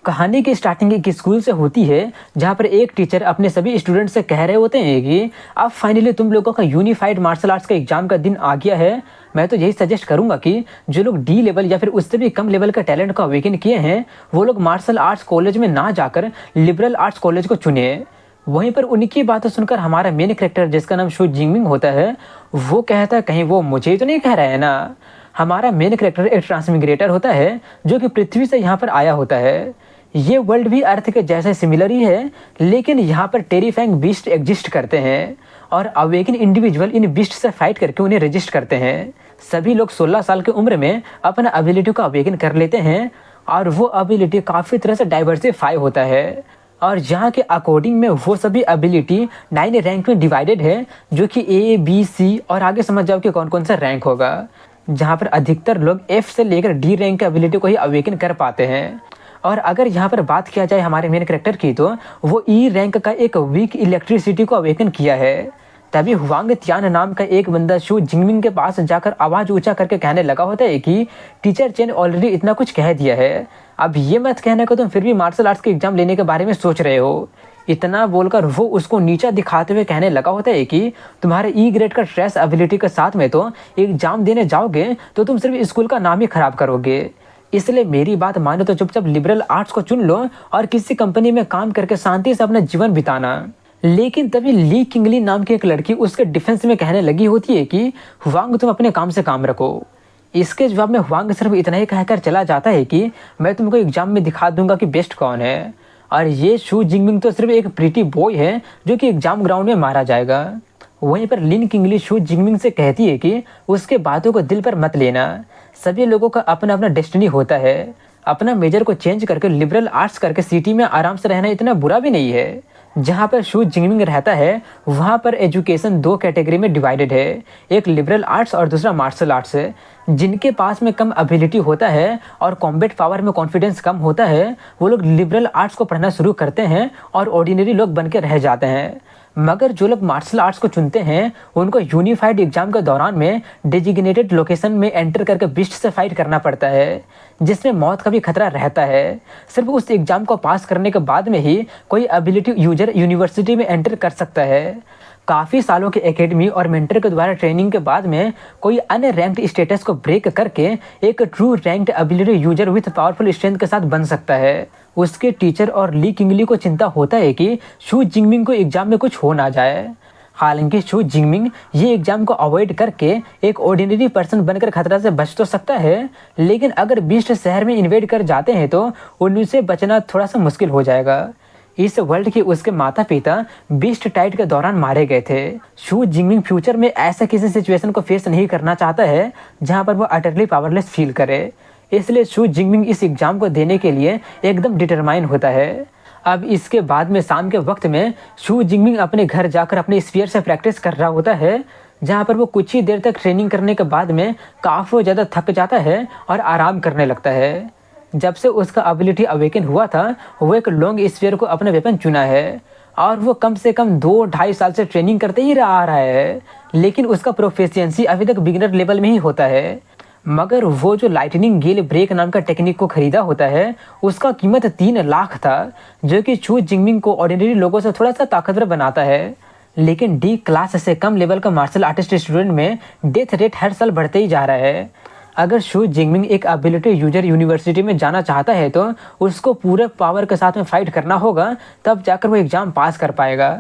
कहानी की स्टार्टिंग एक स्कूल से होती है जहाँ पर एक टीचर अपने सभी स्टूडेंट से कह रहे होते हैं कि अब फाइनली तुम लोगों का यूनिफाइड मार्शल आर्ट्स का एग्जाम का दिन आ गया है। मैं तो यही सजेस्ट करूंगा कि जो लोग डी लेवल या फिर उससे भी कम लेवल का टैलेंट को अवेकन किए हैं वो लोग मार्शल आर्ट्स कॉलेज में ना जाकर लिबरल आर्ट्स कॉलेज को चुने। वहीं पर उनकी बातें सुनकर हमारा मेन कैरेक्टर जिसका नाम शू जिंगमिंग होता है वो कहता है कहीं वो मुझे तो नहीं कह रहा है ना। हमारा मेन कैरेक्टर एक ट्रांसमिग्रेटर होता है जो कि पृथ्वी से यहाँ पर आया होता है। ये वर्ल्ड भी अर्थ के जैसे सिमिलर ही है, लेकिन यहाँ पर टेरिफाइंग बीस्ट एग्जिस्ट करते हैं और अवेकन इंडिविजुअल इन बीस्ट से फाइट करके उन्हें रजिस्ट करते हैं। सभी लोग 16 साल की उम्र में अपना एबिलिटी को अवेकन कर लेते हैं और वो एबिलिटी काफ़ी तरह से डाइवर्सिफाई होता है। और यहाँ के अकॉर्डिंग में वो सभी एबिलिटी 9 रैंक में डिवाइडेड है, जो कि ए बी सी और आगे समझ जाओ कि कौन कौन सा रैंक होगा। जहाँ पर अधिकतर लोग एफ से लेकर डी रैंक के एबिलिटी को ही अवेकन कर पाते हैं। और अगर यहाँ पर बात किया जाए हमारे मेन कैरेक्टर की तो वो ई रैंक का एक वीक इलेक्ट्रिसिटी को अवेकन किया है। तभी हुआंग त्यान नाम का एक बंदा शू जिंगमिंग के पास जाकर आवाज़ ऊंचा करके कहने लगा होता है कि टीचर चेन ऑलरेडी इतना कुछ कह दिया है, अब ये मत कहने को तुम फिर भी मार्शल आर्ट्स के एग्जाम लेने के बारे में सोच रहे हो। इतना बोलकर वो उसको नीचा दिखाते हुए कहने लगा होता है कि तुम्हारे ई ग्रेड का स्ट्रेस एबिलिटी के साथ में तो एग्जाम देने जाओगे तो तुम सिर्फ स्कूल का नाम ही खराब करोगे। इसलिए मेरी बात मानो तो चुपचाप लिबरल आर्ट्स को चुन लो और किसी कंपनी में काम करके शांति से अपना जीवन बिताना। लेकिन तभी ली किंगली नाम की एक लड़की उसके डिफेंस में कहने लगी होती है कि हुआंग तुम अपने काम से काम रखो। इसके जवाब में हुआंग सिर्फ इतना ही कहकर चला जाता है कि मैं तुमको एग्जाम में दिखा दूंगा कि बेस्ट कौन है। और ये शू जिंगमिंग तो सिर्फ एक प्रीटी बॉय है जो कि एग्जाम ग्राउंड में मारा जाएगा। वहीं पर लिन किंगली शू जिंगमिंग से कहती है कि उसके बातों को दिल पर मत लेना, सभी लोगों का अपना अपना डेस्टिनी होता है। अपना मेजर को चेंज करके लिबरल आर्ट्स करके सिटी में आराम से रहना इतना बुरा भी नहीं है। जहाँ पर शू जिंगमिंग रहता है वहाँ पर एजुकेशन 2 कैटेगरी में डिवाइडेड है, एक लिबरल आर्ट्स और दूसरा मार्शल आर्ट्स है। जिनके पास में कम एबिलिटी होता है और कॉम्बैट पावर में कॉन्फिडेंस कम होता है वो लोग लिबरल आर्ट्स को पढ़ना शुरू करते हैं और ऑर्डिनरी लोग बन के रह जाते हैं। मगर जो लोग मार्शल आर्ट्स को चुनते हैं उनको यूनिफाइड एग्जाम के दौरान में डेजिग्नेटेड लोकेशन में एंटर करके बिस्ट से फाइट करना पड़ता है, जिसमें मौत का भी खतरा रहता है। सिर्फ उस एग्जाम को पास करने के बाद में ही कोई एबिलिटी यूजर यूनिवर्सिटी में एंटर कर सकता है। काफ़ी सालों के एकेडमी और मेंटर के द्वारा ट्रेनिंग के बाद में कोई अन्य रैंक्ड स्टेटस को ब्रेक करके एक true ranked ability user with powerful strength के साथ बन सकता है। उसके टीचर और ली किंगली को चिंता होता है कि शू जिंगमिंग को एग्जाम में कुछ हो ना जाए। हालांकि शू जिंगमिंग ये एग्जाम को अवॉइड करके एक ऑर्डिनरी पर्सन बनकर खतरा से बच तो सकता है, लेकिन अगर बीस्ट शहर में इन्वेड कर जाते हैं तो उनसे बचना थोड़ा सा मुश्किल हो जाएगा। इस वर्ल्ड के उसके माता पिता बीस्ट टाइड के दौरान मारे गए थे। शू जिंगमिंग फ्यूचर में ऐसा किसी सिचुएशन को फेस नहीं करना चाहता है जहां पर वो अटरली पावरलेस फील करे, इसलिए शू जिंगमिंग इस एग्जाम को देने के लिए एकदम डिटरमाइन होता है। अब इसके बाद में शाम के वक्त में शू जिंगमिंग अपने घर जाकर अपने स्पीयर से प्रैक्टिस कर रहा होता है, जहाँ पर वो कुछ ही देर तक ट्रेनिंग करने के बाद में काफ़ी ज़्यादा थक जाता है और आराम करने लगता है। जब से उसका एबिलिटी अवेकन हुआ था वो एक लॉन्ग स्पीयर को अपना वेपन चुना है और वो कम से कम 2-2.5 साल से ट्रेनिंग करते ही आ रहा है, लेकिन उसका प्रोफिशिएंसी अभी तक बिगिनर लेवल में ही होता है। मगर वो जो लाइटनिंग गेल ब्रेक नाम का टेक्निक को खरीदा होता है उसका कीमत 3 लाख था, जो कि शू जिंगमिंग को ऑर्डिनरी लोगों से थोड़ा सा ताकतवर बनाता है। लेकिन डी क्लास से कम लेवल का मार्शल आर्टिस्ट स्टूडेंट में डेथ रेट हर साल बढ़ते ही जा रहा है। अगर शू जिंगमिंग एक एबिलिटी यूजर यूनिवर्सिटी में जाना चाहता है तो उसको पूरे पावर के साथ में फाइट करना होगा, तब जाकर वो एग्जाम पास कर पाएगा।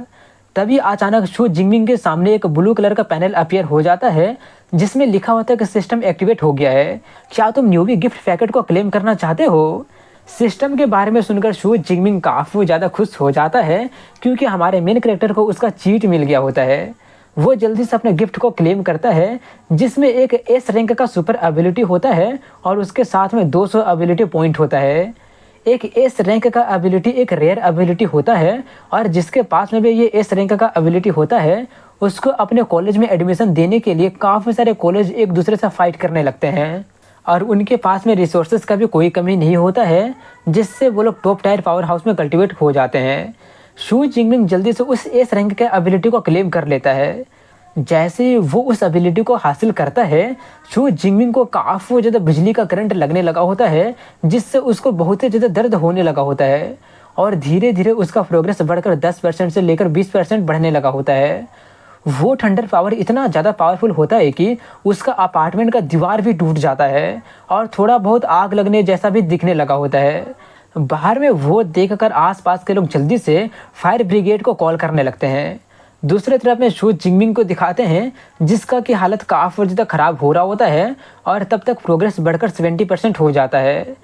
तभी अचानक शू जिंगमिंग के सामने एक ब्लू कलर का पैनल अपीयर हो जाता है जिसमें लिखा होता है कि सिस्टम एक्टिवेट हो गया है, क्या तुम न्यूबी गिफ्ट पैकेट को क्लेम करना चाहते हो। सिस्टम के बारे में सुनकर शू जिंगमिंग काफ़ी ज़्यादा खुश हो जाता है क्योंकि हमारे मेन कैरेक्टर को उसका चीट मिल गया होता है। वो जल्दी से अपने गिफ्ट को क्लेम करता है जिसमें एक एस रैंक का सुपर एबिलिटी होता है और उसके साथ में 200 एबिलिटी पॉइंट होता है। एक एस रैंक का एबिलिटी एक रेयर एबिलिटी होता है और जिसके पास में भी ये एस रैंक का एबिलिटी होता है उसको अपने कॉलेज में एडमिशन देने के लिए काफ़ी सारे कॉलेज एक दूसरे से फाइट करने लगते हैं और उनके पास में रिसोर्सेज का भी कोई कमी नहीं होता है, जिससे वो लोग टॉप टायर पावर हाउस में कल्टिवेट हो जाते हैं। शू जिंगमिंग जल्दी से उस एस रैंक के एबिलिटी को क्लेम कर लेता है। जैसे वो उस एबिलिटी को हासिल करता है, शू जिंगमिंग को काफ़ी ज़्यादा बिजली का करंट लगने लगा होता है, जिससे उसको बहुत ही ज़्यादा दर्द होने लगा होता है और धीरे-धीरे उसका प्रोग्रेस बढ़कर 10% से लेकर 20% बढ़ने लगा होता है। वो थंडर पावर इतना ज़्यादा पावरफुल होता है कि उसका अपार्टमेंट का दीवार भी टूट जाता है और थोड़ा बहुत आग लगने जैसा भी दिखने लगा होता है। बाहर में वो देखकर आसपास के लोग जल्दी से फायर ब्रिगेड को कॉल करने लगते हैं। दूसरी तरफ में शू जिंगमिंग को दिखाते हैं, जिसका की हालत काफ़ी ज़्यादा खराब हो रहा होता है और तब तक प्रोग्रेस बढ़कर 70% हो जाता है।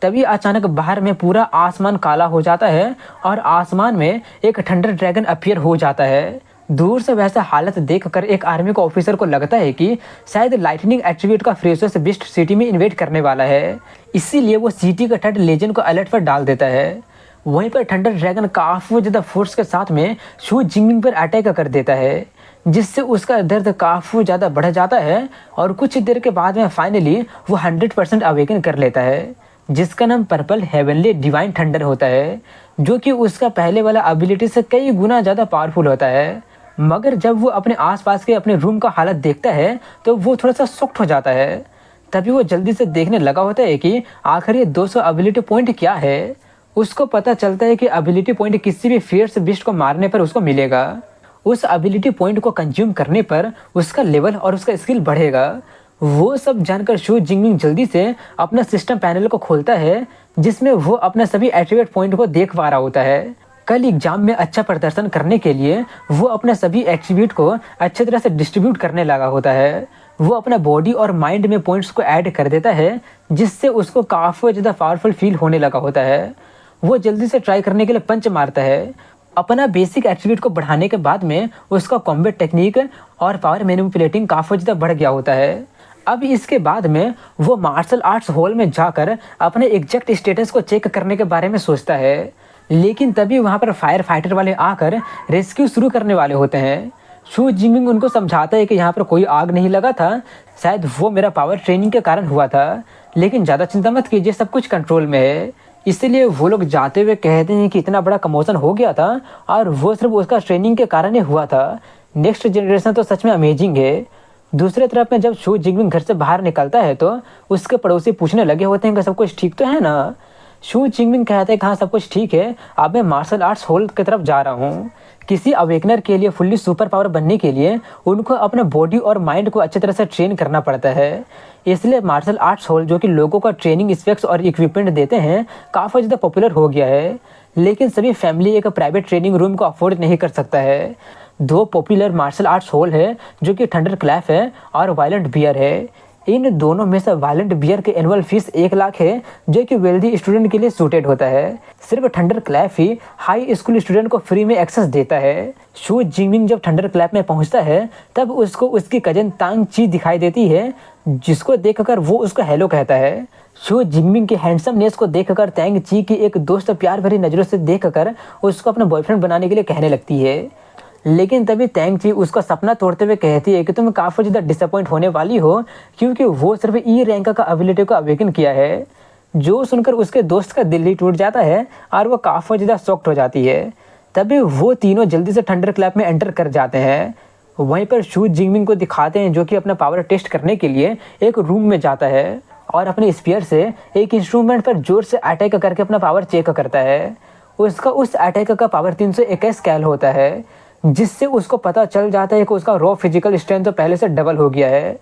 तभी अचानक बाहर में पूरा आसमान काला हो जाता है और आसमान में एक थंडर ड्रैगन अपीयर हो जाता है। दूर से वैसा हालत देखकर एक आर्मी को ऑफिसर को लगता है कि शायद लाइटनिंग एट्रीब्यूट का फ्रेसोस बिस्ट सिटी में इन्वेट करने वाला है, इसीलिए वो सिटी के थर्ड लेजेंड को अलर्ट पर डाल देता है। वहीं पर थंडर ड्रैगन काफ़ी ज़्यादा फोर्स के साथ में शू जिंगमिंग पर अटैक कर देता है, जिससे उसका दर्द काफ़ी ज़्यादा बढ़ जाता है और कुछ देर के बाद में फाइनली वो 100% अवेकन कर लेता है, जिसका नाम पर्पल हेवनली डिवाइन थंडर होता है, जो कि उसका पहले वाला एबिलिटी से कई गुना ज़्यादा पावरफुल होता है। मगर जब वो अपने आसपास के अपने रूम का हालत देखता है तो वो थोड़ा सा शॉक्ड हो जाता है। तभी वो जल्दी से देखने लगा होता है कि आखिर ये 200 एबिलिटी पॉइंट क्या है। उसको पता चलता है कि एबिलिटी पॉइंट किसी भी फियर्स बिस्ट को मारने पर उसको मिलेगा। उस एबिलिटी पॉइंट को कंज्यूम करने पर उसका लेवल और उसका स्किल बढ़ेगा। वो सब जानकर शू जिंगमिंग जल्दी से अपना सिस्टम पैनल को खोलता है, जिसमें वो अपना सभी एट्रीब्यूट पॉइंट को देख पा रहा होता है। कल एग्जाम में अच्छा प्रदर्शन करने के लिए वो अपने सभी एट्रीब्यूट को अच्छी तरह से डिस्ट्रीब्यूट करने लगा होता है। वो अपना बॉडी और माइंड में पॉइंट्स को ऐड कर देता है, जिससे उसको काफ़ी ज़्यादा पावरफुल फील होने लगा होता है। वो जल्दी से ट्राई करने के लिए पंच मारता है। अपना बेसिक एट्रीब्यूट को बढ़ाने के बाद में उसका कॉम्बैट टेक्निक और पावर मैनिपुलेटिंग काफ़ी ज़्यादा बढ़ गया होता है। अब इसके बाद में वो मार्शल आर्ट्स हॉल में जाकर अपने एग्जैक्ट स्टेटस को चेक करने के बारे में सोचता है, लेकिन तभी वहाँ पर फायर फाइटर वाले आकर रेस्क्यू शुरू करने वाले होते हैं। शू जिंगमिंग उनको समझाता है कि यहाँ पर कोई आग नहीं लगा था, शायद वो मेरा पावर ट्रेनिंग के कारण हुआ था, लेकिन ज़्यादा चिंता मत कीजिए, सब कुछ कंट्रोल में है। इसीलिए वो लोग जाते हुए कहते हैं कि इतना बड़ा कमोशन हो गया था और वो सिर्फ उसका ट्रेनिंग के कारण ही हुआ था। नेक्स्ट जनरेशन तो सच में अमेजिंग है। दूसरे तरफ में जब शू जिंगमिंग घर से बाहर निकलता है तो उसके पड़ोसी पूछने लगे होते हैं कि सब कुछ ठीक तो है ना। शू जिंगमिंग कहते हैं कि हाँ सब कुछ ठीक है, अब मैं मार्शल आर्ट्स हॉल की तरफ जा रहा हूँ। किसी अवेकनर के लिए फुल्ली सुपर पावर बनने के लिए उनको अपने बॉडी और माइंड को अच्छी तरह से ट्रेन करना पड़ता है, इसलिए मार्शल आर्ट्स हॉल जो कि लोगों को ट्रेनिंग स्पेक्स और इक्विपमेंट देते हैं काफ़ी ज़्यादा पॉपुलर हो गया है। लेकिन सभी फैमिली एक प्राइवेट ट्रेनिंग रूम को अफोर्ड नहीं कर सकता है। दो पॉपुलर मार्शल आर्ट्स हॉल है जो कि थंडर क्लैप है और वायलेंट बियर है। इन दोनों में से वायलेंट बियर के एनुअल फीस 1 लाख है, जो कि वेल्दी स्टूडेंट के लिए सूटेड होता है। सिर्फ थंडर क्लैप ही हाई स्कूल स्टूडेंट को फ्री में एक्सेस देता है। शू जिंगमिंग जब थंडर क्लैप में पहुंचता है तब उसको उसकी कजन तांग ची दिखाई देती है, जिसको देखकर वो उसको हेलो कहता है। शू जिंगमिंग के हैंडसमनेस को देखकर तांग ची की एक दोस्त प्यार भरी नज़रों से देखकर उसको अपना बॉयफ्रेंड बनाने के लिए कहने लगती है। लेकिन तभी तांग ची उसका सपना तोड़ते हुए कहती है कि तुम काफ़ी ज़्यादा डिसअपॉइंट होने वाली हो, क्योंकि वो सिर्फ ई रैंक का एबिलिटी को अवेकन किया है। जो सुनकर उसके दोस्त का दिल ही टूट जाता है और वो काफ़ी ज़्यादा शॉक्ड हो जाती है। तभी वो तीनों जल्दी से थंडर क्लैप में एंटर कर जाते हैं। वहीं पर शू जिंगमिंग को दिखाते हैं, जो कि अपना पावर टेस्ट करने के लिए एक रूम में जाता है और अपने स्पीयर से एक इंस्ट्रूमेंट पर जोर से अटैक करके अपना पावर चेक करता है। उसका उस अटैक का पावर 321 स्केल होता है, जिससे उसको पता चल जाता है कि उसका रॉ फिजिकल स्ट्रेंथ तो पहले से डबल हो गया है।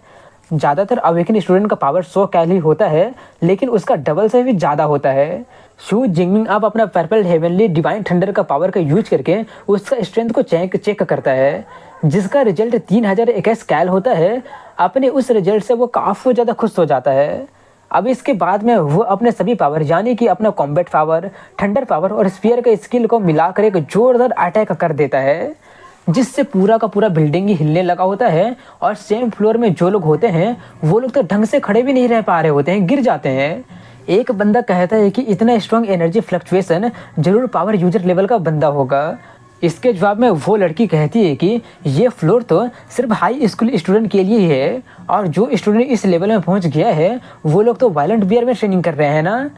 ज़्यादातर अवेकन स्टूडेंट का पावर 100 कैल ही होता है, लेकिन उसका डबल से भी ज़्यादा होता है। शू जिंगमिंग अब अपना पर्पल हेवनली डिवाइन थंडर का पावर का यूज करके उसका स्ट्रेंथ को चेक करता है, जिसका रिजल्ट 3021 कैल होता है। अपने उस रिजल्ट से वो काफ़ी ज़्यादा खुश हो जाता है। अब इसके बाद में वो अपने सभी पावर यानी कि अपना कॉम्बैट पावर, थंडर पावर और स्पीयर के स्किल को मिलाकर एक जोरदार अटैक कर देता है, जिससे पूरा का पूरा बिल्डिंग ही हिलने लगा होता है और सेम फ्लोर में जो लोग होते हैं वो लोग तो ढंग से खड़े भी नहीं रह पा रहे होते हैं, गिर जाते हैं। एक बंदा कहता है कि इतना स्ट्रॉन्ग एनर्जी फ्लक्चुएशन जरूर पावर यूजर लेवल का बंदा होगा। इसके जवाब में वो लड़की कहती है कि ये फ्लोर तो सिर्फ हाई स्कूल स्टूडेंट के लिए ही है, और जो स्टूडेंट इस लेवल में पहुंच गया है वो लोग तो वायलेंट बियर में ट्रेनिंग कर रहे हैं ना।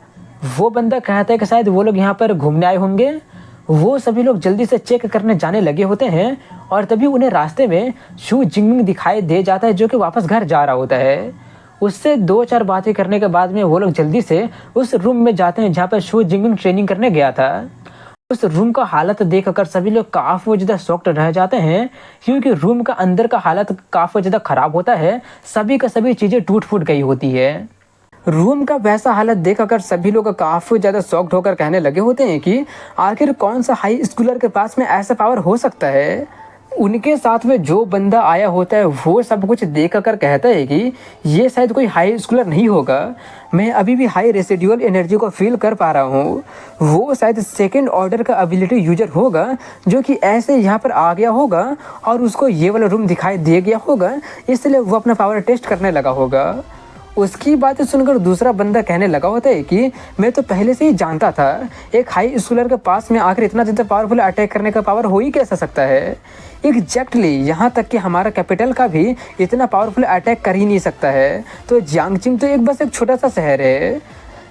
वो बंदा कहता है कि शायद वो लोग यहाँ पर घूमने आए होंगे। वो सभी लोग जल्दी से चेक करने जाने लगे होते हैं और तभी उन्हें रास्ते में शू जिंगमिंग दिखाई दे जाता है, जो कि वापस घर जा रहा होता है। उससे 2-4 बातें करने के बाद में वो लोग जल्दी से उस रूम में जाते हैं जहाँ पर शू जिंगमिंग ट्रेनिंग करने गया था। उस रूम का हालत देखकर सभी लोग काफ़ी ज़्यादा शॉक्ड रह जाते हैं, क्योंकि रूम का अंदर का हालत काफ़ी ज़्यादा ख़राब होता है। सभी का सभी चीज़ें टूट फूट गई होती है। रूम का वैसा हालत देखकर सभी लोग काफ़ी ज़्यादा शॉक्ड होकर कहने लगे होते हैं कि आखिर कौन सा हाई स्कूलर के पास में ऐसा पावर हो सकता है। उनके साथ में जो बंदा आया होता है वो सब कुछ देख कर कहता है कि ये शायद कोई हाई स्कूलर नहीं होगा, मैं अभी भी हाई रेसिडुअल एनर्जी को फील कर पा रहा हूँ। वो शायद सेकंड ऑर्डर का एबिलिटी यूजर होगा, जो कि ऐसे यहाँ पर आ गया होगा और उसको ये वाला रूम दिखाई दे गया होगा, इसलिए वो अपना पावर टेस्ट करने लगा होगा। उसकी बातें सुनकर दूसरा बंदा कहने लगा होता है कि मैं तो पहले से ही जानता था, एक हाई स्कूलर के पास में आकर इतना ज़्यादा पावरफुल अटैक करने का पावर हो ही कैसा सकता है। एग्जैक्टली यहाँ तक कि हमारा कैपिटल का भी इतना पावरफुल अटैक कर ही नहीं सकता है, तो जियांगचिंग तो बस एक छोटा सा शहर है।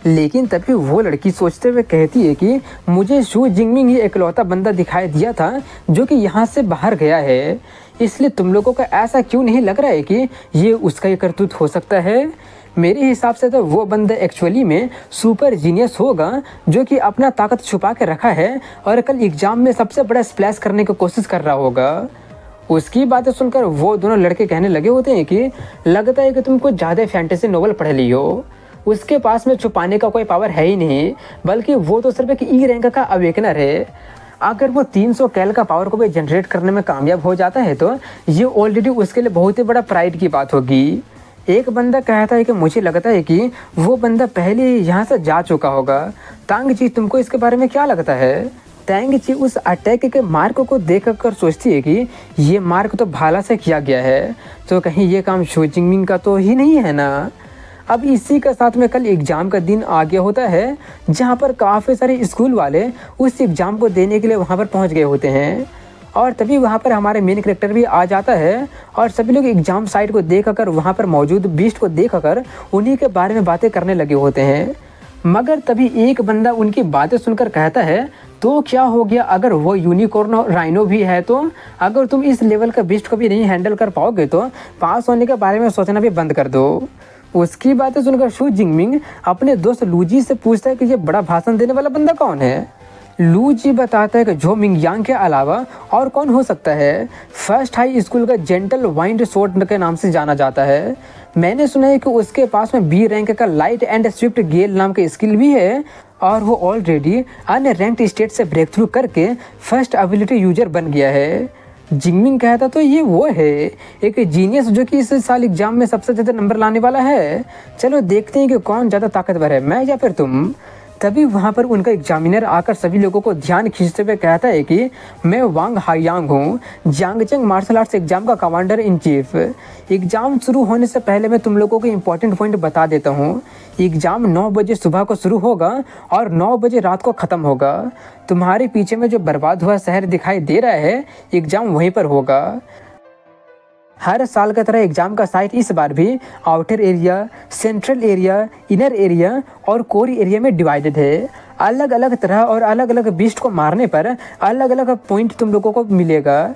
लेकिन तभी वो लड़की सोचते हुए कहती है कि मुझे शू जिंगमिंग ही इकलौता बंदा दिखाई दिया था जो कि यहाँ से बाहर गया है, इसलिए तुम लोगों को ऐसा क्यों नहीं लग रहा है कि ये उसका ही करतूत हो सकता है। मेरे हिसाब से तो वो बंदा एक्चुअली में सुपर जीनियस होगा, जो कि अपना ताकत छुपा के रखा है और कल एग्ज़ाम में सबसे बड़ा स्प्लैश करने की कोशिश कर रहा होगा। उसकी बातें सुनकर वो दोनों लड़के कहने लगे होते हैं कि लगता है कि तुम कुछ ज़्यादा फैंटेसी नोवेल पढ़ ली हो। उसके पास में छुपाने का कोई पावर है ही नहीं, बल्कि वो तो सिर्फ एक ई रैंक का अवेकनर है। अगर वो 300 कैल का पावर को भी जनरेट करने में कामयाब हो जाता है तो ये ऑलरेडी उसके लिए बहुत ही बड़ा प्राइड की बात होगी। एक बंदा कहता है कि मुझे लगता है कि वो बंदा पहले यहाँ से जा चुका होगा। तांग जी, तुमको इसके बारे में क्या लगता है? तांग जी उस अटैक के मार्क को देख कर सोचती है कि ये मार्क तो भाला से किया गया है, तो कहीं ये काम शू जिंगमिंग का तो ही नहीं है ना। अब इसी के साथ में कल एग्ज़ाम का दिन आ गया होता है, जहाँ पर काफ़ी सारे स्कूल वाले उस एग्ज़ाम को देने के लिए वहाँ पर पहुँच गए होते हैं। और तभी वहाँ पर हमारे मेन कैरेक्टर भी आ जाता है और सभी लोग एग्ज़ाम साइट को देख कर वहाँ पर मौजूद बीस्ट को देख कर उन्हीं के बारे में बातें करने लगे होते हैं। मगर तभी एक बंदा उनकी बातें सुनकर कहता है, तो क्या हो गया अगर वो यूनिकॉर्न और राइनो भी है तो? अगर तुम इस लेवल का बीस्ट को भी नहीं हैंडल कर पाओगे तो पास होने के बारे में सोचना भी बंद कर दो। उसकी बातें सुनकर शू जिंगमिंग अपने दोस्त लूजी से पूछता है कि ये बड़ा भाषण देने वाला बंदा कौन है। लूजी बताता है कि जो मिंगयांग के अलावा और कौन हो सकता है। फर्स्ट हाई स्कूल का जेंटल वाइंड शॉट के नाम से जाना जाता है। मैंने सुना है कि उसके पास में बी रैंक का लाइट एंड स्विफ्ट गेल नाम के स्किल भी है और वो ऑलरेडी अन्य रैंक्ड स्टेट से ब्रेक थ्रू करके फर्स्ट एबिलिटी यूजर बन गया है। जिंगमिंग कहता तो ये वो है, एक जीनियस जो कि इस साल एग्जाम में सबसे ज़्यादा नंबर लाने वाला है। चलो देखते हैं कि कौन ज़्यादा ताकतवर है, मैं या फिर तुम। तभी वहाँ पर उनका एग्जामिनर आकर सभी लोगों को ध्यान खींचते हुए कहता है कि मैं वांग हायांग हूँ, जियांगचेंग मार्शल आर्ट्स एग्जाम का कमांडर इन चीफ। एग्ज़ाम शुरू होने से पहले मैं तुम लोगों को इम्पोर्टेंट पॉइंट बता देता हूँ। एग्ज़ाम 9 बजे सुबह को शुरू होगा और 9 बजे रात को ख़त्म होगा। तुम्हारे पीछे में जो बर्बाद हुआ शहर दिखाई दे रहा है, एग्ज़ाम वहीं पर होगा। हर साल की तरह एग्ज़ाम का साइट इस बार भी outer area, central area, inner area और कोर एरिया में डिवाइडेड है। अलग अलग तरह और अलग अलग बीस्ट को मारने पर अलग अलग पॉइंट तुम लोगों को मिलेगा।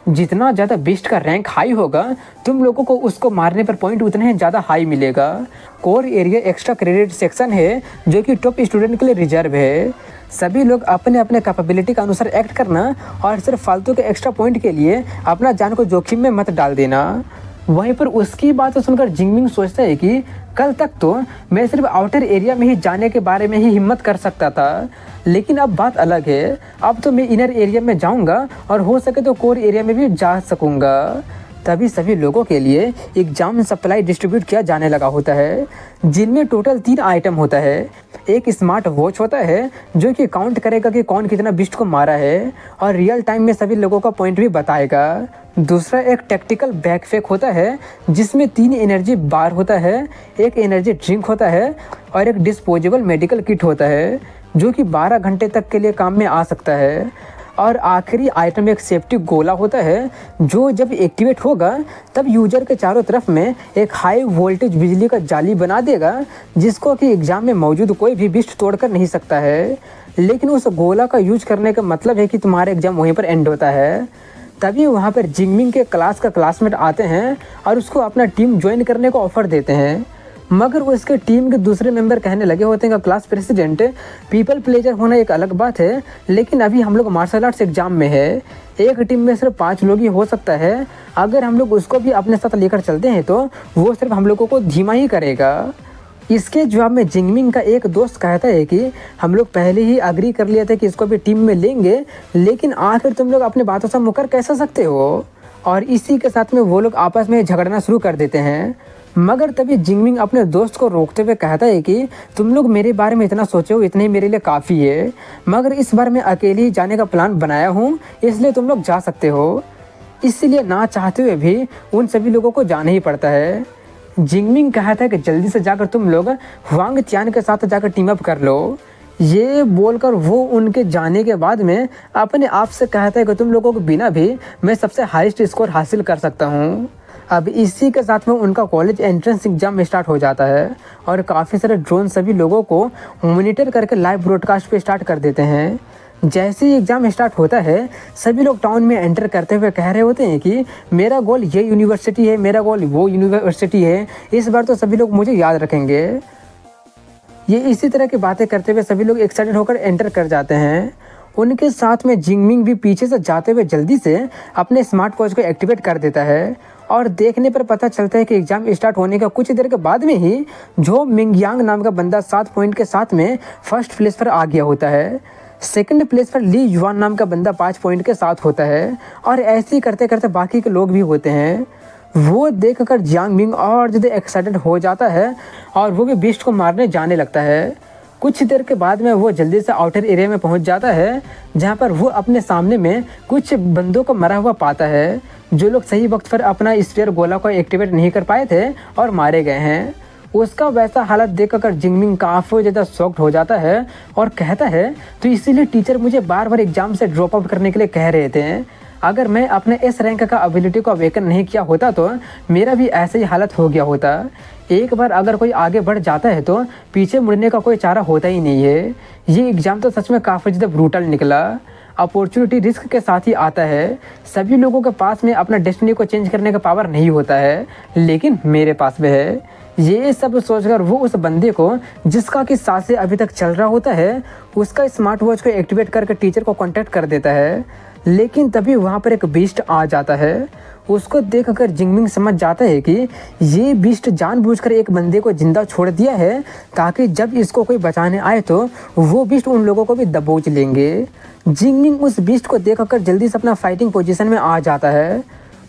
जितना ज़्यादा बीस्ट का रैंक हाई होगा, तुम लोगों को उसको मारने पर पॉइंट उतने ज़्यादा हाई मिलेगा। Core area extra credit section है जो कि टॉप स्टूडेंट के लिए रिजर्व है। सभी लोग अपने अपने कैपेबिलिटी के अनुसार एक्ट करना और सिर्फ फालतू के एक्स्ट्रा पॉइंट के लिए अपना जान को जोखिम में मत डाल देना। वहीं पर उसकी बात सुनकर जिंगमिंग सोचता है कि कल तक तो मैं सिर्फ आउटर एरिया में ही जाने के बारे में ही हिम्मत कर सकता था, लेकिन अब बात अलग है। अब तो मैं इनर एरिया में जाऊंगा और हो सके तो कोर एरिया में भी जा सकूंगा। तभी सभी लोगों के लिए एग्जाम सप्लाई डिस्ट्रीब्यूट किया जाने लगा होता है, जिनमें टोटल 3 आइटम होता है। एक स्मार्ट वॉच होता है जो कि काउंट करेगा कि कौन कितना बिस्ट को मारा है और रियल टाइम में सभी लोगों का पॉइंट भी बताएगा। दूसरा एक टैक्टिकल बैकपैक होता है जिसमें 3 एनर्जी बार होता है, एक एनर्जी ड्रिंक होता है और एक डिस्पोजेबल मेडिकल किट होता है जो कि 12 घंटे तक के लिए काम में आ सकता है। और आखिरी आइटम एक सेफ्टी गोला होता है जो जब एक्टिवेट होगा तब यूजर के चारों तरफ में एक हाई वोल्टेज बिजली का जाली बना देगा, जिसको कि एग्जाम में मौजूद कोई भी बिस्ट तोड़कर नहीं सकता है। लेकिन उस गोला का यूज करने का मतलब है कि तुम्हारा एग्ज़ाम वहीं पर एंड होता है। तभी वहाँ पर जिंगमिंग के क्लास का क्लासमेट आते हैं और उसको अपना टीम ज्वाइन करने को ऑफ़र देते हैं। मगर उसके टीम के दूसरे मेंबर कहने लगे होते हैं कि क्लास प्रेसिडेंट, पीपल प्लेजर होना एक अलग बात है, लेकिन अभी हम लोग मार्शल आर्ट्स एग्जाम में है, एक टीम में सिर्फ 5 लोग ही हो सकता है। अगर हम लोग उसको भी अपने साथ लेकर चलते हैं तो वो सिर्फ हम लोगों को धीमा ही करेगा। इसके जवाब में जिंगमिंग का एक दोस्त कहता है कि हम लोग पहले ही अग्री कर लिए थे कि इसको भी टीम में लेंगे, लेकिन आखिर तुम लोग अपने बातों से मुकर कैसे सकते हो। और इसी के साथ में वो लोग आपस में झगड़ना शुरू कर देते हैं। मगर तभी जिंगमिंग अपने दोस्त को रोकते हुए कहता है कि तुम लोग मेरे बारे में इतना सोचे हो, इतने ही मेरे लिए काफ़ी है, मगर इस बार मैं अकेले ही जाने का प्लान बनाया हूँ, इसलिए तुम लोग जा सकते हो। इसलिए ना चाहते हुए भी उन सभी लोगों को जाना ही पड़ता है। जिंगमिंग कहता है कि जल्दी से जाकर तुम लोग हुआंग तियान के साथ जाकर टीम अप कर लो। ये बोलकर वो उनके जाने के बाद में अपने आप से कहता है कि तुम लोगों के बिना भी मैं सबसे हाईएस्ट स्कोर हासिल कर सकता हूँ। अब इसी के साथ में उनका कॉलेज एंट्रेंस एग्जाम स्टार्ट हो जाता है और काफ़ी सारे ड्रोन सभी लोगों को मॉनिटर करके लाइव ब्रॉडकास्ट पे स्टार्ट कर देते हैं। जैसे ही एग्ज़ाम स्टार्ट होता है, सभी लोग टाउन में एंटर करते हुए कह रहे होते हैं कि मेरा गोल ये यूनिवर्सिटी है, मेरा गोल वो यूनिवर्सिटी है, इस बार तो सभी लोग मुझे याद रखेंगे। ये इसी तरह की बातें करते हुए सभी लोग एक्साइटेड होकर एंटर कर जाते हैं। उनके साथ में जिंगमिंग भी पीछे से जाते हुए जल्दी से अपने स्मार्ट वॉच को एक्टिवेट कर देता है और देखने पर पता चलता है कि एग्ज़ाम स्टार्ट होने का कुछ देर के बाद में ही जो मिंगयांग नाम का बंदा 7 पॉइंट के साथ में फर्स्ट प्लेस पर आ गया होता है। सेकंड प्लेस पर ली युआन नाम का बंदा 5 पॉइंट के साथ होता है और ऐसे ही करते करते बाकी के लोग भी होते हैं। वो देखकर जियांगमिंग और ज़्यादा एक्साइटेड हो जाता है और वो भी बीस्ट को मारने जाने लगता है। कुछ देर के बाद में वो जल्दी से आउटर एरिया में पहुंच जाता है, जहां पर वो अपने सामने में कुछ बंदों को मरा हुआ पाता है, जो लोग सही वक्त पर अपना स्फीयर गोला को एक्टिवेट नहीं कर पाए थे और मारे गए हैं। उसका वैसा हालत देखकर जिंगमिंग काफ़ी ज़्यादा शॉक्ड हो जाता है और कहता है तो इसीलिए टीचर मुझे बार बार एग्जाम से ड्रॉप आउट करने के लिए कह रहे थे। अगर मैं अपने इस रैंक का एबिलिटी को अवेकन नहीं किया होता तो मेरा भी ऐसे ही हालत हो गया होता। एक बार अगर कोई आगे बढ़ जाता है तो पीछे मुड़ने का कोई चारा होता ही नहीं है। ये एग्ज़ाम तो सच में काफ़ी ज़्यादा ब्रूटल निकला। अपॉर्चुनिटी रिस्क के साथ ही आता है। सभी लोगों के पास में अपना डेस्टिनी को चेंज करने का पावर नहीं होता है, लेकिन मेरे पास में है। ये सब सोचकर वो उस बंदे को, जिसका कि सांसें अभी तक चल रहा होता है, उसका स्मार्ट वॉच को एक्टिवेट करके टीचर को कांटेक्ट कर देता है। लेकिन तभी वहाँ पर एक बीस्ट आ जाता है। उसको देखकर जिंगमिंग समझ जाता है कि ये बीस्ट जानबूझकर एक बंदे को जिंदा छोड़ दिया है ताकि जब इसको कोई बचाने आए तो वो बीस्ट उन लोगों को भी दबोच लेंगे। जिंगमिंग उस बीस्ट को देखकर जल्दी से अपना फाइटिंग पोजीशन में आ जाता है।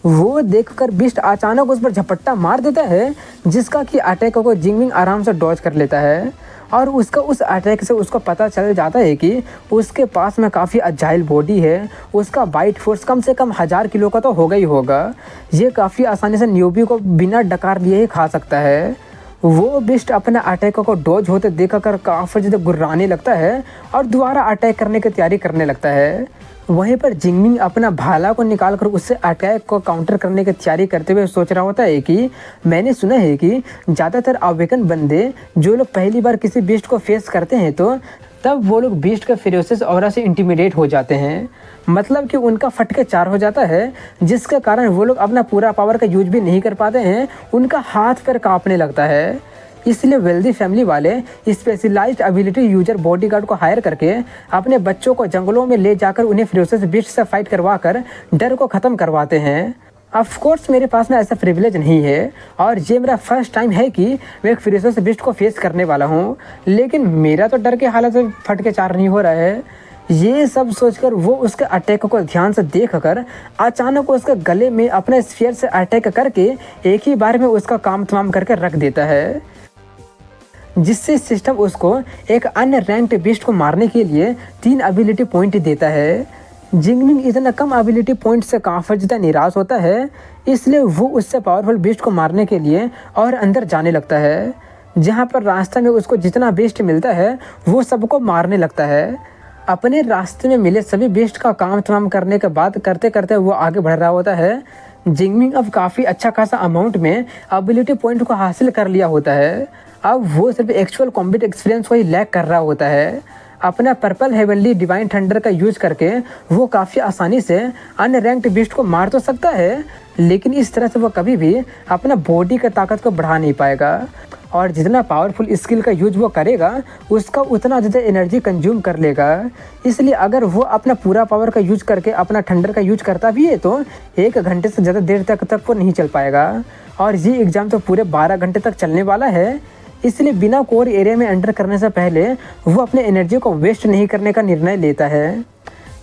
वो देखकर बीस्ट अचानक उस पर झपट्टा मार देता है, जिसका कि अटैक को जिंगमिंग आराम से डॉज कर लेता है और उसका उस अटैक से उसको पता चल जाता है कि उसके पास में काफ़ी अजाइल बॉडी है। उसका बाइट फोर्स कम से कम 1000 किलो का तो होगा ही होगा। ये काफ़ी आसानी से न्यूबी को बिना डकार लिए ही खा सकता है। वो बिस्ट अपने अटैक को डॉज होते देखकर काफ़ी ज़्यादा गुर्राने लगता है और दोबारा अटैक करने की तैयारी करने लगता है। वहीं पर जिंगमिंग अपना भाला को निकालकर उससे अटैक को काउंटर करने की तैयारी करते हुए सोच रहा होता है कि मैंने सुना है कि ज़्यादातर अवेकन बंदे जो लोग पहली बार किसी बीस्ट को फेस करते हैं तो तब वो लोग बीस्ट के फेरोसिस ऑरा से इंटिमिडेट हो जाते हैं। मतलब कि उनका फटके 4 हो जाता है, जिसके कारण वो लोग अपना पूरा पावर का यूज भी नहीं कर पाते हैं। उनका हाथ पैर कांपने लगता है। इसलिए वेल्दी फैमिली वाले स्पेशलाइज्ड एबिलिटी यूजर बॉडीगार्ड को हायर करके अपने बच्चों को जंगलों में ले जाकर उन्हें फेरोसिस बीस्ट से फाइट करवा कर डर को ख़त्म करवाते हैं। ऑफ कोर्स मेरे पास में ऐसा प्रिविलेज नहीं है और ये मेरा फर्स्ट टाइम है कि मैं एक फेरोसिस बीस्ट को फेस करने वाला हूँ, लेकिन मेरा तो डर के हालत से फटके 4 नहीं हो रहा है। ये सब सोचकर वो उसके अटैक को ध्यान से देखकर अचानक उसके गले में अपने स्फीयर से अटैक करके एक ही बार में उसका काम तमाम करके रख देता है, जिससे सिस्टम उसको एक अन्य रैंक्ड बीस्ट को मारने के लिए 3 एबिलिटी पॉइंट देता है। जिंगमिंग इतना कम एबिलिटी पॉइंट से काफ़ी ज़्यादा निराश होता है, इसलिए वो उससे पावरफुल बीस्ट को मारने के लिए और अंदर जाने लगता है, जहाँ पर रास्ते में उसको जितना बीस्ट मिलता है वो सबको मारने लगता है। अपने रास्ते में मिले सभी बीस्ट का काम तमाम करने के बाद करते करते वो आगे बढ़ रहा होता है। जिंगमिंग अब काफ़ी अच्छा खासा अमाउंट में एबिलिटी पॉइंट को हासिल कर लिया होता है। अब वो सिर्फ एक्चुअल कॉम्बैट एक्सपीरियंस को ही लैक कर रहा होता है। अपना पर्पल हेवनली डिवाइन थंडर का यूज करके वो काफ़ी आसानी से अन्य रैंक्ड बीस्ट को मार तो सकता है, लेकिन इस तरह से वो कभी भी अपना बॉडी का ताकत को बढ़ा नहीं पाएगा। और जितना पावरफुल स्किल का यूज वो करेगा उसका उतना ज़्यादा एनर्जी कंज्यूम कर लेगा। इसलिए अगर वो अपना पूरा पावर का यूज करके अपना थंडर का यूज करता भी है तो 1 घंटे से ज़्यादा देर तक वो नहीं चल पाएगा। और ये एग्ज़ाम तो पूरे 12 घंटे तक चलने वाला है, इसलिए बिना कोर एरिया में एंटर करने से पहले वो अपने एनर्जी को वेस्ट नहीं करने का निर्णय लेता है।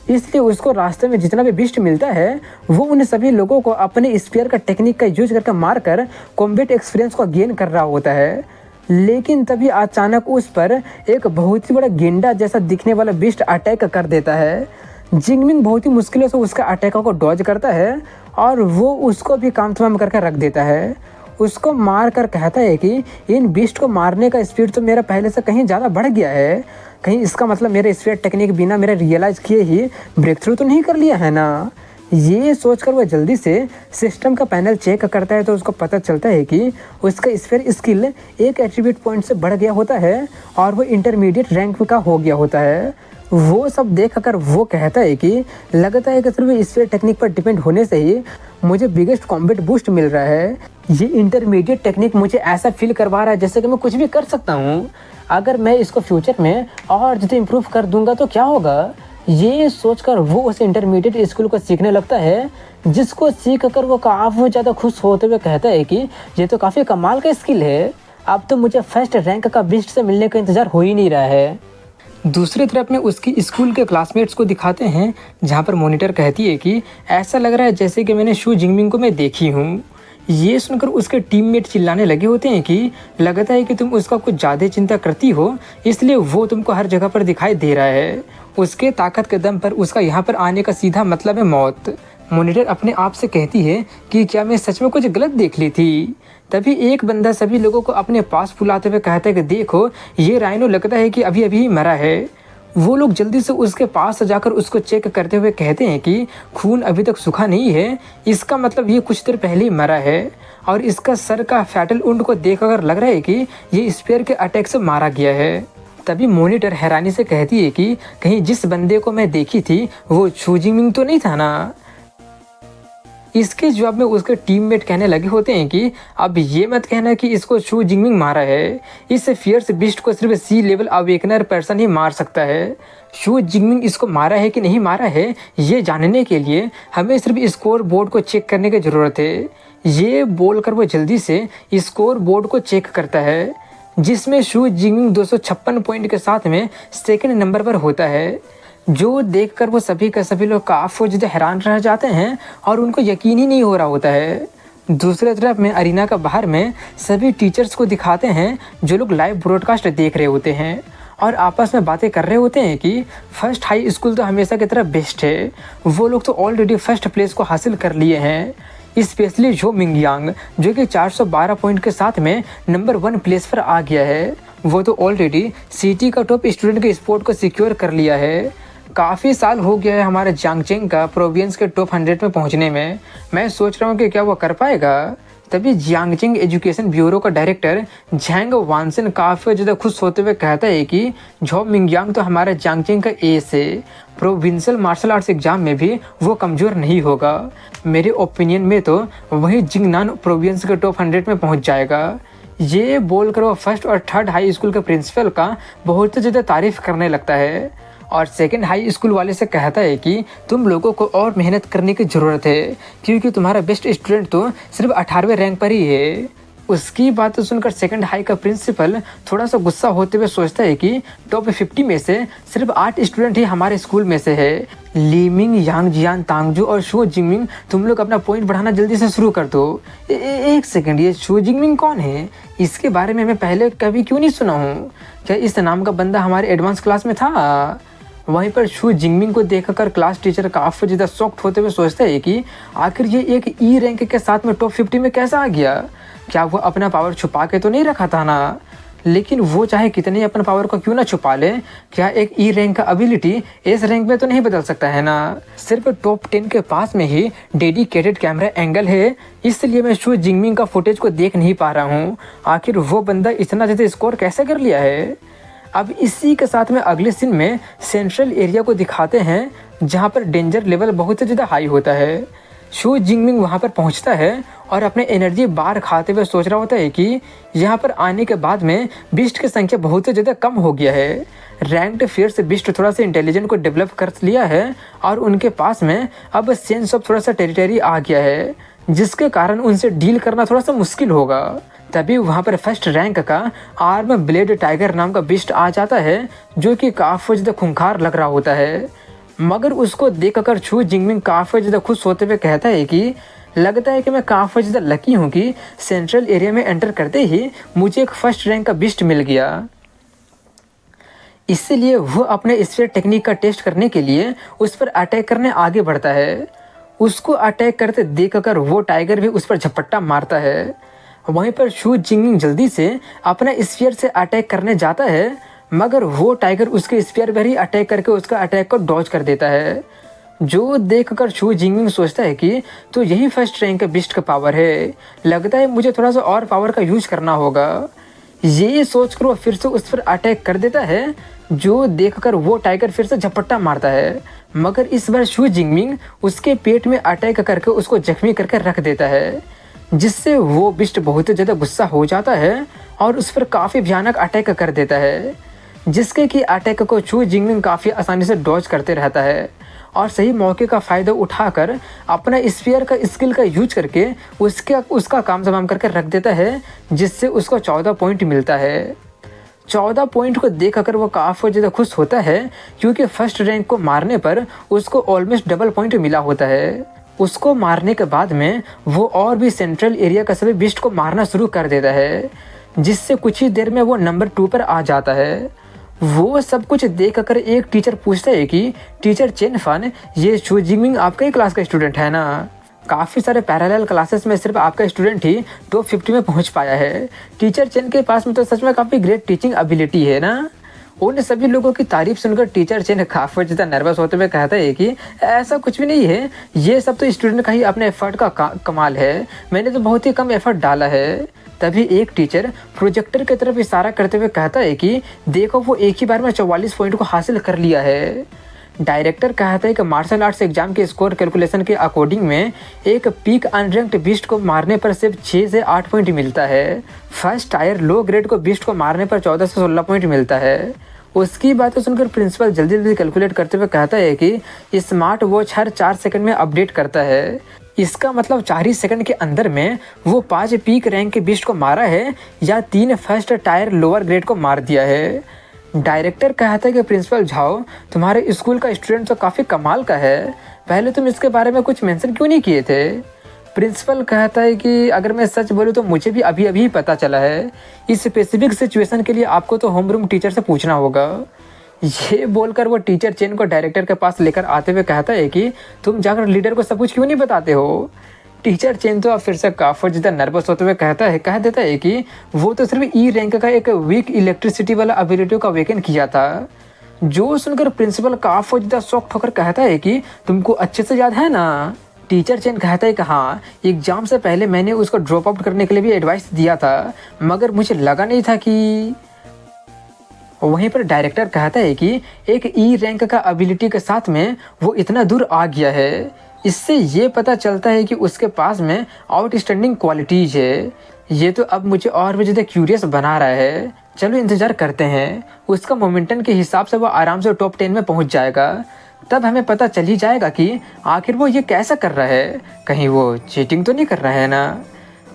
इसलिए उसको रास्ते में जितना भी बिस्ट मिलता है वो उन सभी लोगों को अपने स्पीयर का टेक्निक का यूज करके मारकर कॉम्बैट एक्सपीरियंस को गेन कर रहा होता है। लेकिन तभी अचानक उस पर एक बहुत ही बड़ा गेंडा जैसा दिखने वाला बिस्ट अटैक कर देता है। जिंगमिंग बहुत ही मुश्किलों से उसका अटैक को डॉज करता है और वो उसको भी काम तमाम करके रख देता है। उसको मार कर कहता है कि इन बीस्ट को मारने का स्पीड तो मेरा पहले से कहीं ज़्यादा बढ़ गया है, कहीं इसका मतलब मेरे स्पीयर टेक्निक बिना मेरे रियलाइज़ किए ही ब्रेक थ्रू तो नहीं कर लिया है ना। ये सोचकर वह जल्दी से सिस्टम का पैनल चेक करता है तो उसको पता चलता है कि उसका स्फीयर स्किल एक एट्रीब्यूट पॉइंट से बढ़ गया होता है और वो इंटरमीडिएट रैंक का हो गया होता है। वो सब देख कर वो कहता है कि लगता है कि सिर्फ स्फीयर टेक्निक पर डिपेंड होने से ही मुझे बिगेस्ट कॉम्बैट बूस्ट मिल रहा है। ये इंटरमीडिएट टेक्निक मुझे ऐसा फील करवा रहा है जैसे कि मैं कुछ भी कर सकता हूँ। अगर मैं इसको फ्यूचर में और ज़्यादा इम्प्रूव कर दूंगा तो क्या होगा। ये सोचकर वो उस इंटरमीडिएट स्कूल को सीखने लगता है, जिसको सीख कर वो काफ़ी ज़्यादा खुश होते हुए कहता है कि ये तो काफ़ी कमाल का स्किल है, अब तो मुझे फर्स्ट रैंक का बिस्ट से मिलने का इंतज़ार हो ही नहीं रहा है। दूसरी तरफ में उसकी स्कूल के क्लासमेट्स को दिखाते हैं, जहाँ पर मॉनिटर कहती है कि ऐसा लग रहा है जैसे कि मैंने शू जिंगमिंग को मैं देखी हूँ। ये सुनकर उसके टीममेट चिल्लाने लगे होते हैं कि लगता है कि तुम उसका कुछ ज़्यादा चिंता करती हो, इसलिए वो तुमको हर जगह पर दिखाई दे रहा है। उसके ताकत के दम पर उसका यहाँ पर आने का सीधा मतलब है मौत। मॉनिटर अपने आप से कहती है कि क्या मैं सच में कुछ गलत देख ली थी। तभी एक बंदा सभी लोगों को अपने पास बुलाते हुए कहता है कि देखो ये राइनो लगता है कि अभी अभी मरा है। वो लोग जल्दी से उसके पास जाकर उसको चेक करते हुए कहते हैं कि खून अभी तक सूखा नहीं है, इसका मतलब ये कुछ देर पहले ही मरा है और इसका सर का फैटल वुंड को देखकर लग रहा है कि ये स्पेयर के अटैक से मारा गया है। तभी मॉनिटर हैरानी से कहती है कि कहीं जिस बंदे को मैं देखी थी वो शू जिंगमिंग तो नहीं था ना। इसके जवाब में उसके टीममेट कहने लगे होते हैं कि अब ये मत कहना कि इसको शू जिंगमिंग मारा है, इस फियर्स बिस्ट को सिर्फ सी लेवल अवेकनर पर्सन ही मार सकता है। शू जिंगमिंग इसको मारा है कि नहीं मारा है ये जानने के लिए हमें सिर्फ स्कोर बोर्ड को चेक करने की ज़रूरत है। ये बोलकर वो जल्दी से स्कोर बोर्ड को चेक करता है, जिसमें शू जिंगमिंग 256 पॉइंट के साथ में सेकंड नंबर पर होता है। जो देखकर वो सभी का सभी लोग काफ़ी ज़्यादा हैरान रह जाते हैं और उनको यकीन ही नहीं हो रहा होता है। दूसरी तरफ में अरीना का बाहर में सभी टीचर्स को दिखाते हैं जो लोग लाइव ब्रॉडकास्ट देख रहे होते हैं और आपस में बातें कर रहे होते हैं कि फर्स्ट हाई स्कूल तो हमेशा की तरह बेस्ट है, वो लोग तो ऑलरेडी फर्स्ट प्लेस को हासिल कर लिए हैं। स्पेशली झो मिंगयांग जो कि 412 पॉइंट के साथ में नंबर 1 प्लेस पर आ गया है, वो तो ऑलरेडी सिटी का टॉप स्टूडेंट के स्पोर्ट को सिक्योर कर लिया है। काफ़ी साल हो गया है हमारे जियांगचेंग का प्रोविंस के टॉप 100 में पहुंचने में, मैं सोच रहा हूं कि क्या वो कर पाएगा। तभी जियांगचेंग एजुकेशन ब्यूरो का डायरेक्टर झैंग वानसन काफ़ी ज़्यादा खुश होते हुए कहता है कि झो मिंगयांग तो हमारा जियांगचेंग का एस है, प्रोविंशियल मार्शल आर्ट्स एग्जाम में भी वो कमज़ोर नहीं होगा। मेरे ओपिनियन में तो वही जिंगनान प्रोविंस के टॉप 100 में पहुँच जाएगा। ये बोलकर वो फर्स्ट और थर्ड हाई स्कूल के प्रिंसिपल का बहुत ज़्यादा तारीफ़ करने लगता है और सेकंड हाई स्कूल वाले से कहता है कि तुम लोगों को और मेहनत करने की ज़रूरत है, क्योंकि तुम्हारा बेस्ट स्टूडेंट तो सिर्फ 18वें रैंक पर ही है। उसकी बात सुनकर सेकंड हाई का प्रिंसिपल थोड़ा सा गुस्सा होते हुए सोचता है कि टॉप 50 में से सिर्फ 8 स्टूडेंट ही हमारे स्कूल में से है। लीमिंग, यांग जियान, तांगजू और शू जिंगमिंग, तुम लोग अपना पॉइंट बढ़ाना जल्दी से शुरू कर दो। एक सेकंड, ये शू जिंगमिंग कौन है? इसके बारे में मैं पहले कभी क्यों नहीं सुना हूँ? क्या इस नाम का बंदा हमारे एडवांस क्लास में था? वहीं पर शू जिंगमिंग को देखकर क्लास टीचर काफ़ी ज़्यादा शॉक्ड होते हुए सोचता है कि आखिर ये एक ई रैंक के साथ में टॉप 50 में कैसा आ गया? क्या वो अपना पावर छुपा के तो नहीं रखा था ना? लेकिन वो चाहे कितने अपने पावर को क्यों ना छुपा ले, क्या एक ई रैंक का एबिलिटी एस रैंक में तो नहीं बदल सकता है ना? सिर्फ टॉप 10 के पास में ही डेडिकेटेड कैमरा एंगल है, इसलिए मैं शू जिंगमिंग का फुटेज को देख नहीं पा रहा हूँ। आखिर वो बंदा इतना ज़्यादा स्कोर कैसे कर लिया है? अब इसी के साथ में अगले सीन में सेंट्रल एरिया को दिखाते हैं जहाँ पर डेंजर लेवल बहुत ही ज़्यादा हाई होता है। शू जिंगमिंग वहाँ पर पहुँचता है और अपने एनर्जी बार खाते हुए सोच रहा होता है कि यहाँ पर आने के बाद में बिस्ट की संख्या बहुत ही ज़्यादा कम हो गया है। रैंक्ड फेयर से बिस्ट थोड़ा सा इंटेलिजेंट को डेवलप कर लिया है और उनके पास में अब सेंस ऑफ थोड़ा सा टेरिटरी आ गया है, जिसके कारण उनसे डील करना थोड़ा सा मुश्किल होगा। तभी वहाँ पर फर्स्ट रैंक का आर्म ब्लेड टाइगर नाम का बिस्ट आ जाता है, जो कि काफ़ी ज़्यादा खूंखार लग रहा होता है। मगर उसको देखकर शू जिंगमिंग काफ़ी ज़्यादा खुश होते हुए कहता है कि लगता है कि मैं काफ़ी ज़्यादा लकी हूँ कि सेंट्रल एरिया में एंटर करते ही मुझे एक फर्स्ट रैंक का बिस्ट मिल गया। इसीलिए वो अपने स्फीयर टेक्निक का टेस्ट करने के लिए उस पर अटैक करने आगे बढ़ता है। उसको अटैक करते देखकर वो टाइगर भी उस पर झपट्टा मारता है। वहीं पर शू जिंगमिंग जल्दी से अपना स्फीयर से अटैक करने जाता है, मगर वो टाइगर उसके स्फीयर पर ही अटैक करके उसका अटैक को डॉज कर देता है। जो देखकर शू जिंगमिंग सोचता है कि तो यही फर्स्ट रैंक का बिस्ट का पावर है, लगता है मुझे थोड़ा सा और पावर का यूज करना होगा। ये सोचकर वो फिर से उस पर अटैक कर देता है। जो देखकर वो टाइगर फिर से झपट्टा मारता है, मगर इस बार शू जिंगमिंग उसके पेट में अटैक करके उसको जख्मी करके रख देता है, जिससे वो बिस्ट बहुत ही ज़्यादा गुस्सा हो जाता है और उस पर काफ़ी भयानक अटैक कर देता है, जिसके कि अटैक को शू जिंगमिंग काफ़ी आसानी से डॉज करते रहता है और सही मौके का फ़ायदा उठाकर अपना स्फीयर का स्किल का यूज करके उसका काम तमाम करके रख देता है, जिससे उसको 14 पॉइंट मिलता है। 14 पॉइंट को देखकर वो काफ़ी ज़्यादा खुश होता है, क्योंकि फर्स्ट रैंक को मारने पर उसको ऑलमोस्ट डबल पॉइंट मिला होता है। उसको मारने के बाद में वो और भी सेंट्रल एरिया का सभी बिस्ट को मारना शुरू कर देता है, जिससे कुछ ही देर में वो नंबर 2 पर आ जाता है। वो सब कुछ देखकर एक टीचर पूछता है कि टीचर चेन फान, ये शू जिंगमिंग आपका ही क्लास का स्टूडेंट है ना? काफ़ी सारे पैरेलल क्लासेस में सिर्फ आपका स्टूडेंट ही टॉप 50 में पहुंच पाया है। टीचर चेन के पास में तो सच में काफ़ी ग्रेट टीचिंग एबिलिटी है ना। उन सभी लोगों की तारीफ सुनकर टीचर चेन काफ़ी ज़्यादा नर्वस होते हुए कहता है कि ऐसा कुछ भी नहीं है, ये सब तो स्टूडेंट का ही अपने एफर्ट का कमाल है, मैंने तो बहुत ही कम एफर्ट डाला है। तभी एक टीचर प्रोजेक्टर की तरफ इशारा करते हुए कहता है कि देखो वो एक ही बार में 44 पॉइंट को हासिल कर लिया है। डायरेक्टर कहता है कि मार्शल आर्ट्स एग्जाम के स्कोर कैलकुलेशन के अकॉर्डिंग में एक पीक अनरैंक्ड बिस्ट को मारने पर सिर्फ 6 से 8 पॉइंट मिलता है। फर्स्ट टायर लो ग्रेड को बिस्ट को मारने पर 14 से 16 पॉइंट मिलता है। उसकी बातें सुनकर प्रिंसिपल जल्दी जल्दी कैलकुलेट करते हुए कहता है कि स्मार्ट वॉच हर 4 सेकंड में अपडेट करता है। इसका मतलब 4 ही सेकंड के अंदर में वो 5 पीक रैंक के बिस्ट को मारा है या 3 फर्स्ट टायर लोअर ग्रेड को मार दिया है। डायरेक्टर कहता है कि प्रिंसिपल झाओ, तुम्हारे स्कूल का स्टूडेंट तो काफ़ी कमाल का है, पहले तुम इसके बारे में कुछ मेंशन क्यों नहीं किए थे? प्रिंसिपल कहता है कि अगर मैं सच बोलूँ तो मुझे भी अभी अभी पता चला है। इस स्पेसिफिक सिचुएशन के लिए आपको तो होम रूम टीचर से पूछना होगा। ये बोलकर वो टीचर चेन को डायरेक्टर के पास लेकर आते हुए कहता है कि तुम जाकर लीडर को सब कुछ क्यों नहीं बताते हो? टीचर चेन तो अब फिर से काफ़ी ज़्यादा नर्वस होते हुए कह देता है कि वो तो सिर्फ ई रैंक का एक वीक इलेक्ट्रिसिटी वाला एबिलिटी का वेकन किया था। जो सुनकर प्रिंसिपल काफ़ी ज़्यादा शॉक होकर कहता है कि तुमको अच्छे से याद है ना? टीचर चेन कहता है कि हाँ, एग्जाम से पहले मैंने उसको ड्रॉप आउट करने के लिए भी एडवाइस दिया था, मगर मुझे लगा नहीं था कि। वहीं पर डायरेक्टर कहता है कि एक ई रैंक का एबिलिटी के साथ में वो इतना दूर आ गया है, इससे ये पता चलता है कि उसके पास में आउटस्टैंडिंग क्वालिटीज है। ये तो अब मुझे और भी ज़्यादा क्यूरियस बना रहा है। चलो इंतज़ार करते हैं, उसका मोमेंटम के हिसाब से वो आराम से टॉप 10 में पहुंच जाएगा, तब हमें पता चल ही जाएगा कि आखिर वो ये कैसा कर रहा है, कहीं वो चीटिंग तो नहीं कर रहा है ना।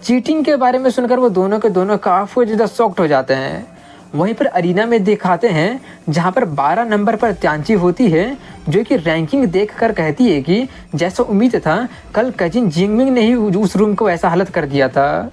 चीटिंग के बारे में सुनकर वो दोनों के दोनों काफ़ी ज़्यादा शॉक्ड हो जाते हैं। वहीं पर अरीना में दिखाते हैं जहां पर 12 नंबर पर त्यांची होती है, जो कि रैंकिंग देखकर कहती है कि जैसा उम्मीद था कल कजिन जिंगमिंग ने ही उस रूम को ऐसा हालत कर दिया था।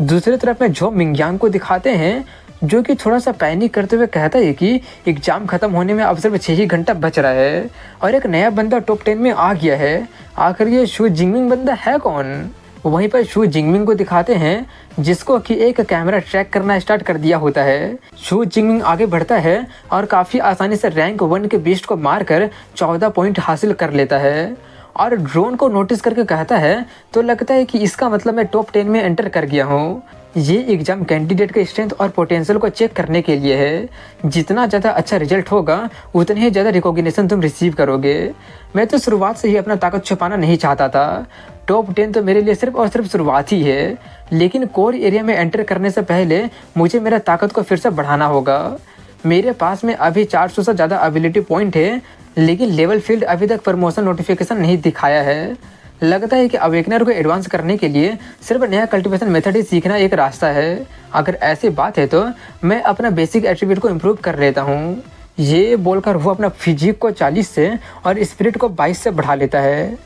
दूसरी तरफ में झो मिंगयांग को दिखाते हैं, जो कि थोड़ा सा पैनिक करते हुए कहता है कि एग्जाम खत्म होने में अब सिर्फ 6 ही घंटा बच रहा है और एक नया बंदा टॉप 10 में आ गया है। आखिर ये शू जिंगमिंग बंदा है कौन? वहीं पर शू जिंगमिंग को दिखाते हैं, जिसको कि एक कैमरा ट्रैक करना स्टार्ट कर दिया होता है। शू जिंगमिंग आगे बढ़ता है और काफ़ी आसानी से रैंक 1 के बिस्ट को मारकर 14 पॉइंट हासिल कर लेता है और ड्रोन को नोटिस करके कहता है तो लगता है कि इसका मतलब मैं टॉप 10 में एंटर कर गया हूँ। ये एग्ज़ाम कैंडिडेट के स्ट्रेंथ और पोटेंशियल को चेक करने के लिए है। जितना ज़्यादा अच्छा रिजल्ट होगा उतने ही ज़्यादा रिकॉग्निशन तुम रिसीव करोगे। मैं तो शुरुआत से ही अपना ताकत छुपाना नहीं चाहता था। टॉप 10 तो मेरे लिए सिर्फ और सिर्फ शुरुआत ही है, लेकिन कोर एरिया में एंटर करने से पहले मुझे मेरा ताकत को फिर से बढ़ाना होगा। मेरे पास में अभी 400 से ज़्यादा एबिलिटी पॉइंट है, लेकिन लेवल फील्ड अभी तक प्रमोशन नोटिफिकेशन नहीं दिखाया है। लगता है कि अवेकनर को एडवांस करने के लिए सिर्फ नया कल्टीवेशन मेथड ही सीखना एक रास्ता है। अगर ऐसी बात है तो मैं अपना बेसिक एट्रीब्यूट को इम्प्रूव कर लेता हूँ। ये बोलकर वो अपना फिजिक को 40 से और स्पिरिट को 22 से बढ़ा लेता है।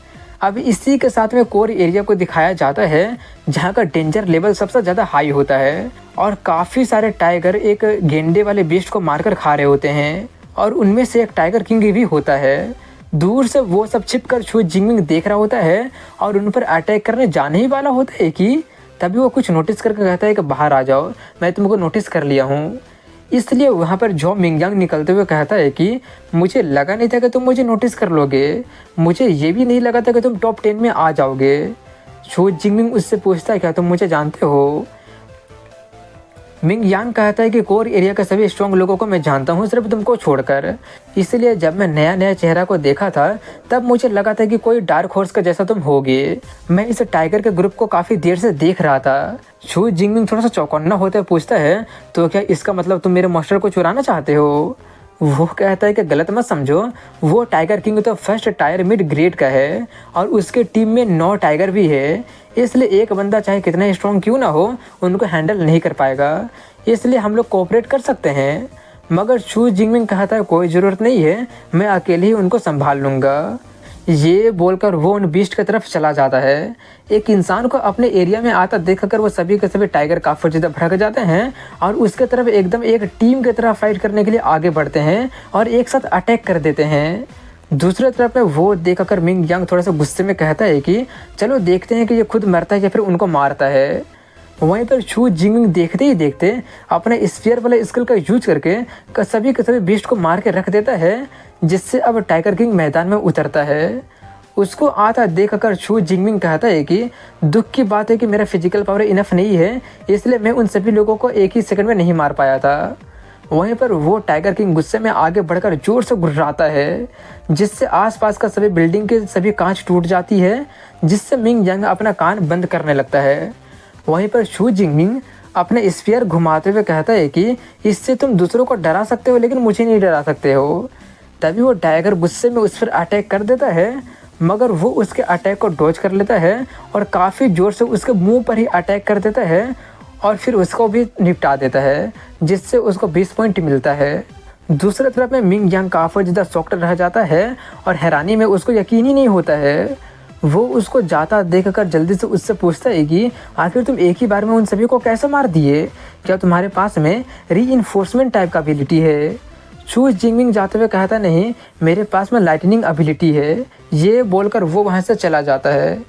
अब इसी के साथ में कोर एरिया को दिखाया जाता है, जहाँ का डेंजर लेवल सबसे ज़्यादा हाई होता है और काफ़ी सारे टाइगर एक गेंडे वाले बीस्ट को मारकर खा रहे होते हैं और उनमें से एक टाइगर किंग भी होता है। दूर से वो सब छिपकर छू जिंगमिंग देख रहा होता है और उन पर अटैक करने जाने ही वाला होता है कि तभी वो कुछ नोटिस करके कहता है कि बाहर आ जाओ, मैं तुमको नोटिस कर लिया हूँ। इसलिए वहाँ पर जो मिंगयांग निकलते हुए कहता है कि मुझे लगा नहीं था कि तुम मुझे नोटिस कर लोगे, मुझे ये भी नहीं लगा था कि तुम टॉप 10 में आ जाओगे। छू जिंगमिंग उससे पूछता है क्या तुम मुझे जानते हो? मिंग यांग कहता है कि कोर एरिया के सभी स्ट्रॉन्ग लोगों को मैं जानता हूँ, सिर्फ तुमको छोड़कर। इसलिए जब मैं नया नया चेहरा को देखा था तब मुझे लगा था कि कोई डार्क हॉर्स का जैसा तुम होगे। मैं इस टाइगर के ग्रुप को काफ़ी देर से देख रहा था। छू जिंगमिंग थोड़ा सा चौकन्ना होते हुए पूछता है तो क्या इसका मतलब तुम मेरे मास्टर को चुराना चाहते हो? वो कहता है कि गलत मत समझो, वो टाइगर किंग तो फर्स्ट टायर मिड ग्रेड का है और उसके टीम में 9 टाइगर भी है। इसलिए एक बंदा चाहे कितना स्ट्रॉन्ग क्यों ना हो उनको हैंडल नहीं कर पाएगा, इसलिए हम लोग कोऑपरेट कर सकते हैं। मगर छू जिंगमिंग कहता है कोई ज़रूरत नहीं है, मैं अकेले ही उनको संभाल लूँगा। ये बोलकर वो उन बीस्ट की तरफ चला जाता है। एक इंसान को अपने एरिया में आता देखकर वो सभी के सभी टाइगर काफ़ी ज़्यादा भड़क जाते हैं और उसके तरफ एकदम एक टीम की तरह फाइट करने के लिए आगे बढ़ते हैं और एक साथ अटैक कर देते हैं। दूसरी तरफ में वो देखकर मिंग यांग थोड़ा सा गुस्से में कहता है कि चलो देखते हैं कि ये खुद मरता है या फिर उनको मारता है। वहीं पर छू जिंगमिंग देखते ही देखते अपने स्फीयर वाले स्किल का यूज करके सभी के सभी बीस्ट को मार के रख देता है, जिससे अब टाइगर किंग मैदान में उतरता है। उसको आता देखकर छू जिंगमिंग कहता है कि दुख की बात है कि मेरा फिजिकल पावर इनफ नहीं है, इसलिए मैं उन सभी लोगों को एक ही सेकंड में नहीं मार पाया था। वहीं पर वो टाइगर किंग गुस्से में आगे बढ़कर जोर से गुर्राता है, जिससे आसपास का सभी बिल्डिंग के सभी कांच टूट जाती है, जिससे मिंग यांग अपना कान बंद करने लगता है। वहीं पर छू जिंगमिंग अपने स्फीयर घुमाते हुए कहता है कि इससे तुम दूसरों को डरा सकते हो लेकिन मुझे नहीं डरा सकते हो। तभी वो टाइगर गुस्से में उस पर अटैक कर देता है, मगर वो उसके अटैक को डॉज कर लेता है और काफ़ी ज़ोर से उसके मुंह पर ही अटैक कर देता है और फिर उसको भी निपटा देता है, जिससे उसको 20 पॉइंट मिलता है। दूसरी तरफ में मिंग यांग काफ़ी ज़्यादा शॉक्ड रह जाता है और हैरानी में उसको यकीन ही नहीं होता है। वो उसको जाता देखकर जल्दी से उससे पूछता है कि आखिर तुम एक ही बार में उन सभी को कैसे मार दिए? क्या तुम्हारे पास में रीइंफोर्समेंट टाइप का एबिलिटी है? छू जिंगमिंग जाते हुए कहता नहीं, मेरे पास में लाइटनिंग एबिलिटी है। ये बोलकर वो वहाँ से चला जाता है।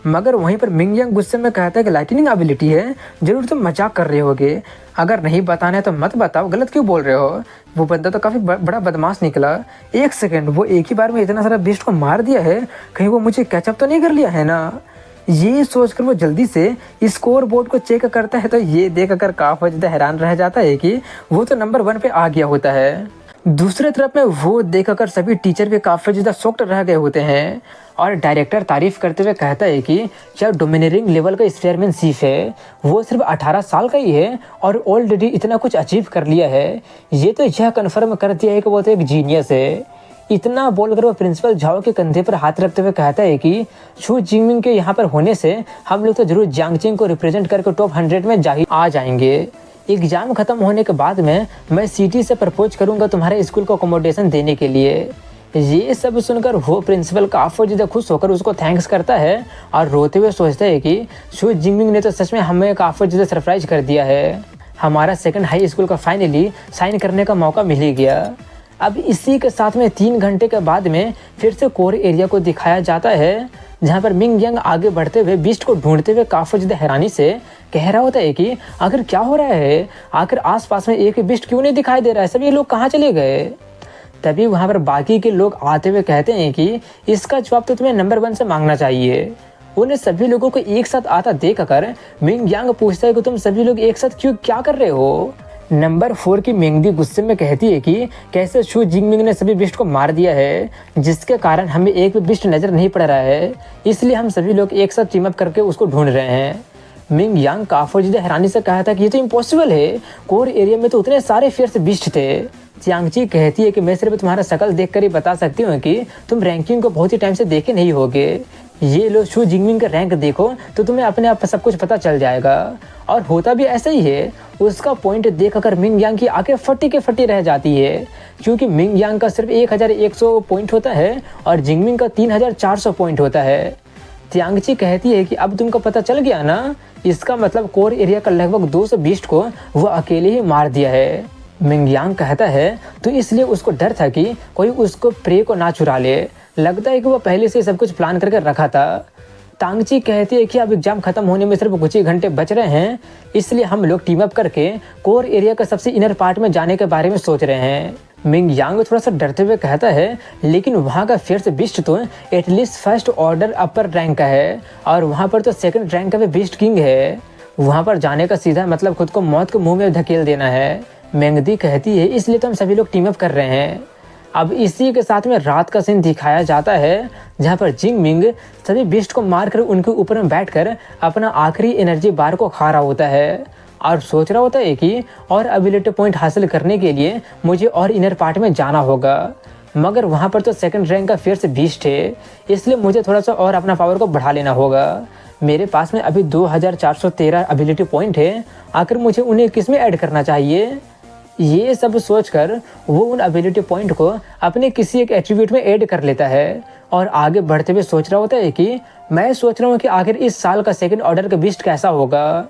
मगर वहीं पर मिंग यांग गुस्से में कहता है कि लाइटनिंग एबिलिटी है, जरूर तुम मजाक कर रहे होगे, अगर नहीं बताना है तो मत बताओ, गलत क्यों बोल रहे हो? वो बंदा तो काफ़ी बड़ा बदमाश निकला। एक सेकंड, वो एक ही बार में इतना सारा बीस्ट को मार दिया है, कहीं वो मुझे कैचअप तो नहीं कर लिया है ना? ये सोचकर वो जल्दी से स्कोर बोर्ड को चेक करता है तो ये देखकर काफ़ी ज़्यादा हैरान रह जाता है कि वो तो नंबर 1 पे आ गया होता है। दूसरे तरफ में वो देखकर सभी टीचर भी काफ़ी ज़्यादा शॉक्ड रह गए होते हैं और डायरेक्टर तारीफ करते हुए कहता है कि क्या डोमिनेटिंग लेवल का स्पेयरमैनशिप है, वो सिर्फ 18 साल का ही है और ऑलरेडी इतना कुछ अचीव कर लिया है। ये तो यह कन्फर्म कर दिया है कि वो तो एक जीनियस है। इतना बोलकर वो प्रिंसिपल झाओ के कंधे पर हाथ रखते हुए कहता है कि छू जिंगमिंग के यहाँ पर होने से हम लोग तो जरूर जियांगचिंग को रिप्रेजेंट करके टॉप 100 में आ जाएंगे। एग्ज़ाम ख़त्म होने के बाद में मैं सिटी से प्रपोज करूँगा तुम्हारे स्कूल को अकोमोडेशन देने के लिए। ये सब सुनकर वो प्रिंसिपल काफ़ी ज़्यादा खुश होकर उसको थैंक्स करता है और रोते हुए सोचता है कि छू जिंगमिंग ने तो सच में हमें काफ़ी ज़्यादा सरप्राइज कर दिया है, हमारा सेकंड हाई स्कूल का फाइनली साइन करने का मौका मिल ही गया। अब इसी के साथ में 3 घंटे के बाद में फिर से कोर एरिया को दिखाया जाता है, जहाँ पर मिंग यांग आगे बढ़ते हुए बीस्ट को ढूंढते हुए काफ़ी ज़्यादा हैरानी से कह रहा होता है कि आखिर क्या हो रहा है, आखिर आसपास में एक बीस्ट क्यों नहीं दिखाई दे रहा है, सब ये लोग कहाँ चले गए? तभी वहाँ पर बाकी के लोग आते हुए कहते हैं कि इसका जवाब तो तुम्हें नंबर 1 से मांगना चाहिए। उन्हें सभी लोगों को एक साथ आता देखकर मिंग यांग पूछता है कि तुम सभी लोग एक साथ क्यों क्या कर रहे हो। नंबर 4 की मेंगदी गुस्से में कहती है कि कैसे शू जिंगमिंग ने सभी बिस्ट को मार दिया है, जिसके कारण हमें एक भी बिस्ट नजर नहीं पड़ रहा है, इसलिए हम सभी लोग एक साथ टीम अप करके उसको ढूंढ रहे हैं। मिंग यांग काफी ज्यादा हैरानी से कहा था कि ये तो इम्पॉसिबल है, कोर एरिया में तो उतने सारे फियर्स बिस्ट थे। च्यांगची कहती है कि मैं सिर्फ तुम्हारा शक्ल देखकर ही बता सकती हूँ कि तुम रैंकिंग को बहुत ही टाइम से देखे नहीं होगे। ये लो शू जिंगमिंग का रैंक देखो तो तुम्हें अपने आप सब कुछ पता चल जाएगा। और होता भी ऐसा ही है। उसका पॉइंट देखकर मिंग यांग की आंखें फटी के फटी रह जाती है, क्योंकि मिंग यांग का सिर्फ 1100 पॉइंट होता है और जिंगमिंग का 3400 पॉइंट होता है। च्यांगची कहती है कि अब तुमको पता चल गया ना, इसका मतलब कोर एरिया का लगभग 200 बीस्ट को वो अकेले ही मार दिया है। मिंग यांग कहता है तो इसलिए उसको डर था कि कोई उसको प्रे को ना चुरा ले, लगता है कि वो पहले से सब कुछ प्लान करके रखा था। तांगची कहती है कि अब एग्जाम खत्म होने में सिर्फ कुछ ही घंटे बच रहे हैं, इसलिए हम लोग टीम अप करके कोर एरिया का सबसे इनर पार्ट में जाने के बारे में सोच रहे हैं। मिंग यांग थोड़ा सा डरते हुए कहता है लेकिन वहाँ का फियर्स बिस्ट तो एटलीस्ट फर्स्ट ऑर्डर अपर रैंक का है और वहाँ पर तो सेकंड रैंक का भी बिस्ट किंग है। वहाँ पर जाने का सीधा मतलब खुद को मौत के मुंह में धकेल देना है। मेंगदी कहती है इसलिए तो हम सभी लोग टीम अप कर रहे हैं। अब इसी के साथ में रात का सीन दिखाया जाता है, जहाँ पर जिंगमिंग सभी बिस्ट को मारकर उनके ऊपर में बैठकर अपना आखिरी एनर्जी बार को खा रहा होता है और सोच रहा होता है कि और एबिलिटी पॉइंट हासिल करने के लिए मुझे और इनर पार्ट में जाना होगा, मगर वहाँ पर तो सेकंड रैंक का फिर से बिस्ट है, इसलिए मुझे थोड़ा सा और अपना पावर को बढ़ा लेना होगा। मेरे पास में अभी 2413 एबिलिटी पॉइंट है, आखिर मुझे उन्हें किस में ऐड करना चाहिए। ये सब सोचकर वो उन एबिलिटी पॉइंट को अपने किसी एक एट्रीब्यूट में ऐड कर लेता है और आगे बढ़ते हुए सोच रहा होता है कि मैं सोच रहा हूँ कि आखिर इस साल का सेकंड ऑर्डर का बिस्ट कैसा होगा।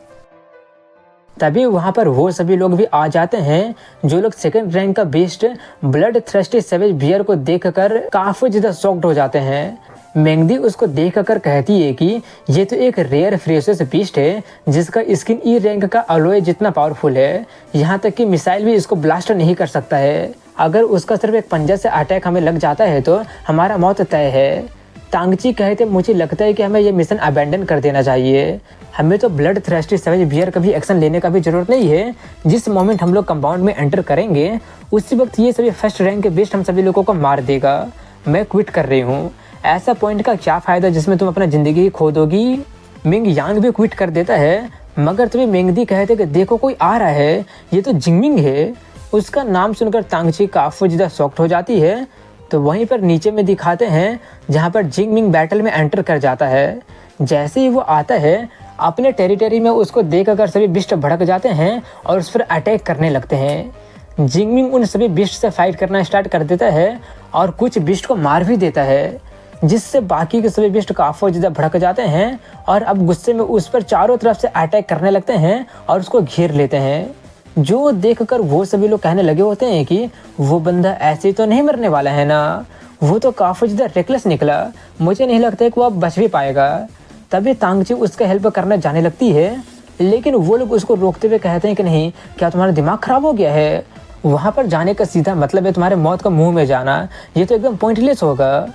तभी वहाँ पर वो सभी लोग भी आ जाते हैं जो लोग सेकंड रैंक का beast blood thirsty savage bear को देखकर काफी ज्यादा शॉक्ड हो जाते हैं। मेंगदी उसको देखकर कहती है कि ये तो एक रेयर फ्रेशस बीस्ट है जिसका स्किन ई रैंक का अलॉय जितना पावरफुल है, यहाँ तक कि मिसाइल भी इसको ब्लास्ट नहीं कर सकता है। अगर उसका सिर्फ एक पंजा से अटैक हमें लग जाता है तो हमारा मौत तय है। तांगची कहते मुझे लगता है कि हमें ये मिशन अबेंडन कर देना चाहिए, हमें तो ब्लड थ्रस्टी सेवेज बियर का भी एक्शन लेने का भी जरूरत नहीं है। जिस मोमेंट हम लोग कंपाउंड में एंटर करेंगे उसी वक्त ये सभी फर्स्ट रैंक के बिस्ट हम सभी लोगों को मार देगा। मैं क्विट कर रही हूँ, ऐसा पॉइंट का क्या फ़ायदा जिसमें तुम अपना ज़िंदगी ही खो दोगी। मिंग यांग भी क्विट कर देता है, मगर तुम्हें मेंगदी कहते कि देखो कोई आ रहा है, ये तो जिंगमिंग है। उसका नाम सुनकर तांगची काफ़ी ज़्यादा शॉक्ड हो जाती है। तो वहीं पर नीचे में दिखाते हैं जहाँ पर जिंगमिंग बैटल में एंटर कर जाता है। जैसे ही वो आता है अपने टेरिटरी में उसको देखकर सभी बिस्ट भड़क जाते हैं और उस पर अटैक करने लगते हैं। जिंगमिंग उन सभी बिस्ट से फाइट करना स्टार्ट कर देता है और कुछ बिस्ट को मार भी देता है, जिससे बाकी के सभी बिस्ट काफी ज्यादा भड़क जाते हैं और अब गुस्से में उस पर चारों तरफ से अटैक करने लगते हैं और उसको घेर लेते हैं। जो देखकर वो सभी लोग कहने लगे होते हैं कि वो बंदा ऐसे तो नहीं मरने वाला है ना, वो तो काफी ज्यादा रेकलेस निकला, मुझे नहीं लगता है कि वो अब बच भी पाएगा। तभी तांगची उसका हेल्प करने जाने लगती है, लेकिन वो लोग उसको रोकते हुए कहते हैं कि नहीं, क्या तुम्हारा दिमाग खराब हो गया है, वहाँ पर जाने का सीधा मतलब है तुम्हारे मौत का मुँह में जाना, ये तो एकदम पॉइंटलेस होगा।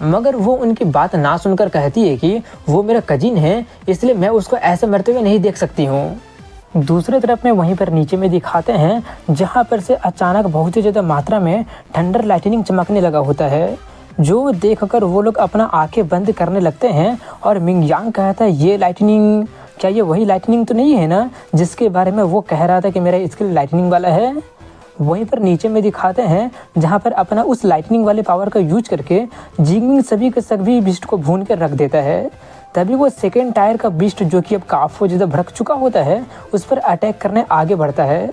मगर वो उनकी बात ना सुनकर कहती है कि वो मेरा कजिन है, इसलिए मैं उसको ऐसे मरते हुए नहीं देख सकती हूँ। दूसरी तरफ में वहीं पर नीचे में दिखाते हैं जहाँ पर से अचानक बहुत ही ज़्यादा मात्रा में थंडर लाइटनिंग चमकने लगा होता है, जो देखकर वो लोग अपना आंखें बंद करने लगते हैं और मिंग यांग कहता है ये लाइटनिंग, क्या ये वही लाइटनिंग तो नहीं है ना जिसके बारे में वो कह रहा था कि मेरा स्किल लाइटनिंग वाला है। वहीं पर नीचे में दिखाते हैं जहाँ पर अपना उस लाइटनिंग वाले पावर का यूज करके जिंगमिंग सभी के सभी बिस्ट को भून कर रख देता है। तभी वो सेकेंड टायर का बिस्ट जो कि अब काफ़ी ज़्यादा भड़क चुका होता है उस पर अटैक करने आगे बढ़ता है।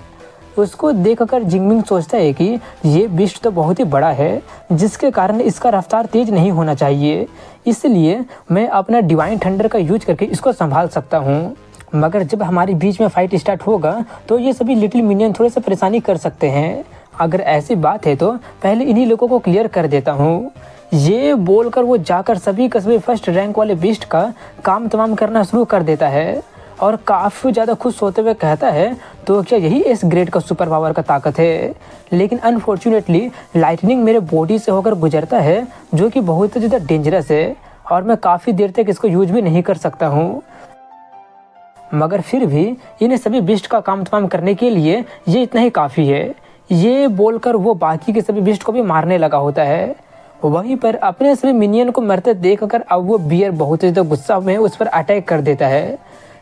उसको देखकर जिंगमिंग सोचता है कि ये बिस्ट तो बहुत ही बड़ा है, जिसके कारण इसका रफ्तार तेज नहीं होना चाहिए, इसलिए मैं अपना डिवाइन थंडर का यूज करके इसको संभाल सकता हूँ। मगर जब हमारे बीच में फाइट स्टार्ट होगा तो ये सभी लिटिल मिनियन थोड़े से परेशानी कर सकते हैं। अगर ऐसी बात है तो पहले इन्हीं लोगों को क्लियर कर देता हूँ। ये बोलकर वो जाकर सभी कस्बे फर्स्ट रैंक वाले बिस्ट का काम तमाम करना शुरू कर देता है और काफ़ी ज़्यादा खुश होते हुए कहता है तो क्या यही इस ग्रेड का सुपर पावर का ताकत है। लेकिन अनफॉर्चुनेटली लाइटनिंग मेरे बॉडी से होकर गुजरता है, जो कि बहुत ज़्यादा डेंजरस है और मैं काफ़ी देर तक इसको यूज भी नहीं कर सकता हूँ। मगर फिर भी इन सभी बिस्ट का काम तमाम करने के लिए ये इतना ही काफ़ी है। ये बोलकर वो बाकी के सभी बिस्ट को भी मारने लगा होता है। वहीं पर अपने सभी मिनियन को मरते देखकर अब वो बियर बहुत ही गुस्सा में उस पर अटैक कर देता है।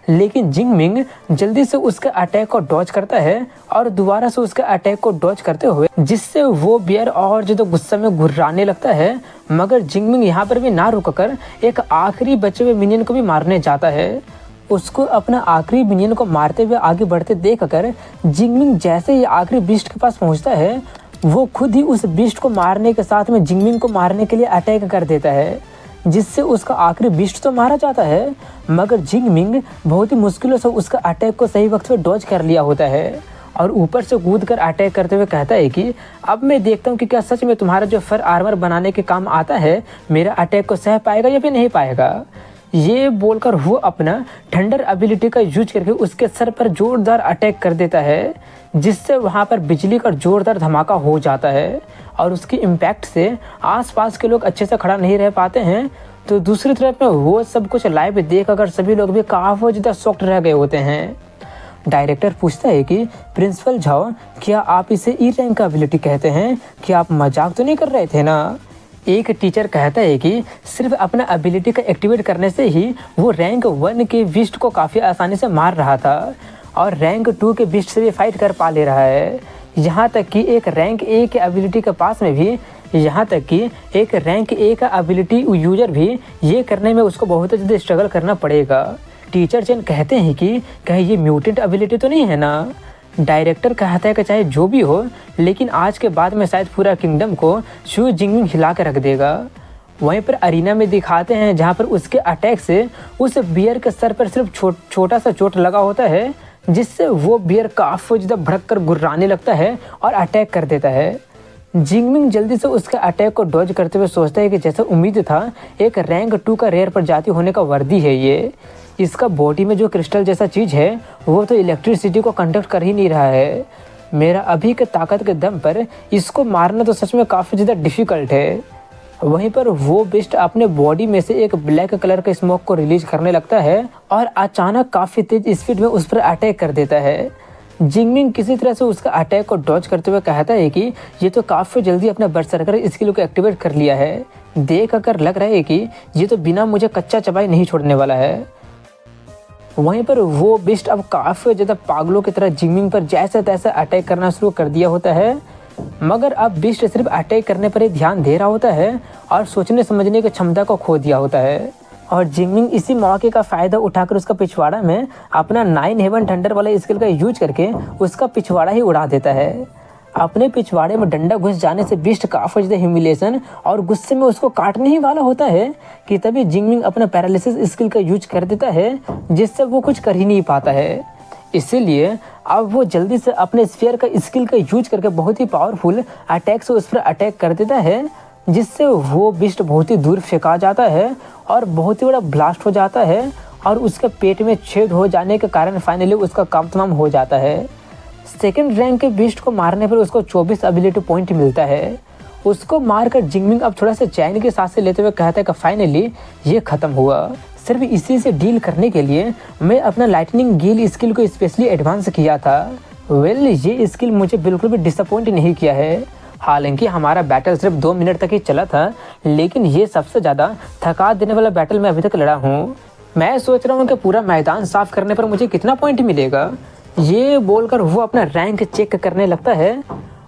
लेकिन जिंगमिंग जल्दी से उसके अटैक को डॉज करता है और दोबारा से उसके अटैक को डॉज करते हुए जिससे वो बियर और जो गुस्से में घुर्राने लगता है। मगर जिंगमिंग यहाँ पर भी ना रुककर एक आखिरी बचे हुए मिनियन को भी मारने जाता है। उसको अपना आखिरी मिनियन को मारते हुए आगे बढ़ते देखकर जिंगमिंग जैसे ही आखिरी बीस्ट के पास पहुँचता है वो खुद ही उस बीस्ट को मारने के साथ में जिंगमिंग को मारने के लिए अटैक कर देता है, जिससे उसका आखिरी बीस्ट तो मारा जाता है मगर जिंगमिंग बहुत ही मुश्किलों से उसका अटैक को सही वक्त पे डॉज कर लिया होता है और ऊपर से कूदकर अटैक करते हुए कहता है कि अब मैं देखता हूँ कि क्या सच में तुम्हारा जो फर आर्मर बनाने के काम आता है मेरा अटैक को सह पाएगा या फिर नहीं पाएगा। ये बोलकर वो अपना थंडर एबिलिटी का यूज करके उसके सर पर जोरदार अटैक कर देता है, जिससे वहाँ पर बिजली का जोरदार धमाका हो जाता है और उसकी इम्पैक्ट से आसपास के लोग अच्छे से खड़ा नहीं रह पाते हैं। तो दूसरी तरफ में वो सब कुछ लाइव देख अगर सभी लोग भी काफ़ी ज़्यादा शॉक्ड रह गए होते हैं। डायरेक्टर पूछता है कि प्रिंसिपल झाओ, क्या आप इसे ई रैंक का एबिलिटी कहते हैं? क्या आप मजाक तो नहीं कर रहे थे ना? एक टीचर कहता है कि सिर्फ अपना एबिलिटी का एक्टिवेट करने से ही वो रैंक 1 के बिस्ट को काफ़ी आसानी से मार रहा था और रैंक 2 के बिस्ट से भी फाइट कर पा ले रहा है। यहाँ तक कि एक रैंक 1 के एबिलिटी के पास में भी एक रैंक 1 का एबिलिटी यूजर भी ये करने में उसको बहुत ज़्यादा स्ट्रगल करना पड़ेगा। टीचर चेन कहते हैं कि कहीं ये म्यूटेंट एबिलिटी तो नहीं है ना? डायरेक्टर कहता है कि चाहे जो भी हो लेकिन आज के बाद में शायद पूरा किंगडम को शू जिंगमिंग हिला कर रख देगा। वहीं पर अरीना में दिखाते हैं जहां पर उसके अटैक से उस बियर के सर पर सिर्फ छोटा सा चोट लगा होता है, जिससे वो बियर काफ़ी ज़्यादा भड़क कर गुर्राने लगता है और अटैक कर देता है। जिंगमिंग जल्दी से उसके अटैक को डॉज करते हुए सोचता है कि जैसे उम्मीद था एक रैंक 2 का रेयर प्रजाति होने का वर्दी है ये। इसका बॉडी में जो क्रिस्टल जैसा चीज़ है वो तो इलेक्ट्रिसिटी को कंडक्ट कर ही नहीं रहा है। मेरा अभी के ताकत के दम पर इसको मारना तो सच में काफ़ी ज़्यादा डिफ़िकल्ट है। वहीं पर वो बिस्ट अपने बॉडी में से एक ब्लैक कलर के स्मोक को रिलीज करने लगता है और अचानक काफ़ी तेज स्पीड में उस पर अटैक कर देता है। जिंगमिंग किसी तरह से उसका अटैक को डॉज करते हुए कहता है कि ये तो काफ़ी जल्दी अपना बरसरकर स्किल को एक्टिवेट कर लिया है। देख कर लग रहा है कि ये तो बिना मुझे कच्चा चबाए नहीं छोड़ने वाला है। वहीं पर वो बिस्ट अब काफ़ी ज़्यादा पागलों की तरह जिंगमिंग पर जैसे तैसे अटैक करना शुरू कर दिया होता है। मगर अब बिस्ट सिर्फ अटैक करने पर ही ध्यान दे रहा होता है और सोचने समझने की क्षमता को खो दिया होता है। और जिंगमिंग इसी मौके का फ़ायदा उठाकर उसका पिछवाड़ा में अपना 9 हेवन थंडर वाला स्किल का यूज करके उसका पिछवाड़ा ही उड़ा देता है। अपने पिछवाड़े में डंडा घुस जाने से बिस्ट काफ़ी ज़्यादा ह्यूमिलेशन और गुस्से में उसको काटने ही वाला होता है कि तभी जिंगमिंग अपना पैरालिसिस स्किल का यूज कर देता है, जिससे वो कुछ कर ही नहीं पाता है। इसीलिए अब वो जल्दी से अपने स्फीयर का स्किल का यूज करके बहुत ही पावरफुल अटैक से उस पर अटैक कर देता है, जिससे वो बिस्ट बहुत ही दूर फेंका जाता है और बहुत ही बड़ा ब्लास्ट हो जाता है और उसके पेट में छेद हो जाने के कारण फाइनली उसका काम तमाम हो जाता है। सेकेंड रैंक के बिस्ट को मारने पर उसको 24 एबिलिटी पॉइंट मिलता है। उसको मारकर जिंगमिंग अब थोड़ा सा चैन की सांसें लेते हुए कहता है कि फाइनली ये ख़त्म हुआ। सिर्फ इसी से डील करने के लिए मैं अपना लाइटनिंग गील स्किल को स्पेशली एडवांस किया था। ये स्किल मुझे बिल्कुल भी डिसअपॉइंट नहीं किया है। हालांकि हमारा बैटल सिर्फ 2 मिनट तक ही चला था, लेकिन ये सबसे ज़्यादा थका देने वाला बैटल मैं अभी तक लड़ा हूँ। मैं सोच रहा हूँ कि पूरा मैदान साफ करने पर मुझे कितना पॉइंट मिलेगा। ये बोलकर वो अपना रैंक चेक करने लगता है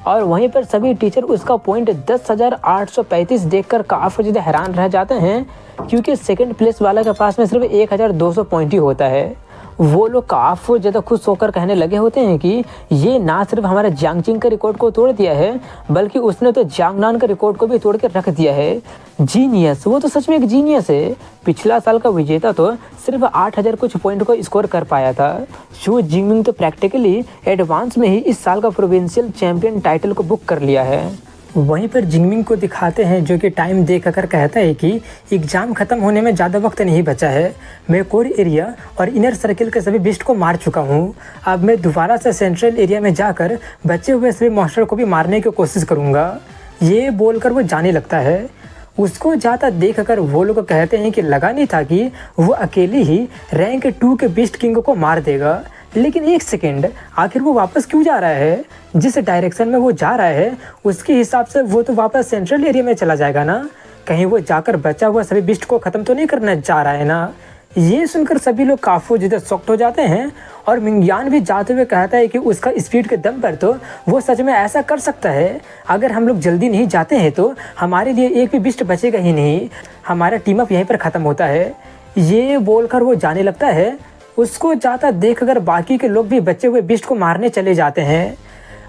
और वहीं पर सभी टीचर उसका पॉइंट 10,835 देखकर काफ़ी ज़्यादा हैरान रह जाते हैं, क्योंकि सेकंड प्लेस वाला के पास में सिर्फ 1,200 पॉइंट ही होता है। वो लोग काफ़ी ज़्यादा खुश होकर कहने लगे होते हैं कि ये ना सिर्फ हमारे जियांगचिंग के रिकॉर्ड को तोड़ दिया है, बल्कि उसने तो जियांगनान के रिकॉर्ड को भी तोड़ के रख दिया है। जीनियस, वो तो सच में एक जीनियस है। पिछला साल का विजेता तो सिर्फ 8,000 कुछ पॉइंट को स्कोर कर पाया था। शू जिंगमिंग तो प्रैक्टिकली एडवांस में ही इस साल का प्रोविंशियल चैंपियन टाइटल को बुक कर लिया है। वहीं पर जिंगमिंग को दिखाते हैं जो कि टाइम देखकर कहता है कि एग्ज़ाम ख़त्म होने में ज़्यादा वक्त नहीं बचा है। मैं कोर एरिया और इनर सर्किल के सभी बिस्ट को मार चुका हूँ। अब मैं दोबारा से सेंट्रल एरिया में जाकर बचे हुए सभी मॉन्स्टर को भी मारने की कोशिश करूँगा। ये बोलकर वो जाने लगता है। उसको जाता देख कर वो लोग कहते हैं कि लगा नहीं था कि वो अकेले ही रैंक 2 के बीस्ट किंग को मार देगा। लेकिन एक सेकेंड, आखिर वो वापस क्यों जा रहा है? जिस डायरेक्शन में वो जा रहा है उसके हिसाब से वो तो वापस सेंट्रल एरिया में चला जाएगा ना। कहीं वो जाकर बचा हुआ सभी बिस्ट को ख़त्म तो नहीं करना चाह रहा है ना। ये सुनकर सभी लोग काफ़ी ज़्यादा शॉक्ड हो जाते हैं और मिंगयान भी जाते हुए कहता है कि उसका स्पीड के दम पर तो वो सच में ऐसा कर सकता है। अगर हम लोग जल्दी नहीं जाते हैं तो हमारे लिए एक भी बिस्ट बचेगा ही नहीं, हमारा टीम अप यहीं पर ख़त्म होता है। ये बोलकर वो जाने लगता है। उसको जाता देख कर बाकी के लोग भी बचे हुए बिस्ट को मारने चले जाते हैं।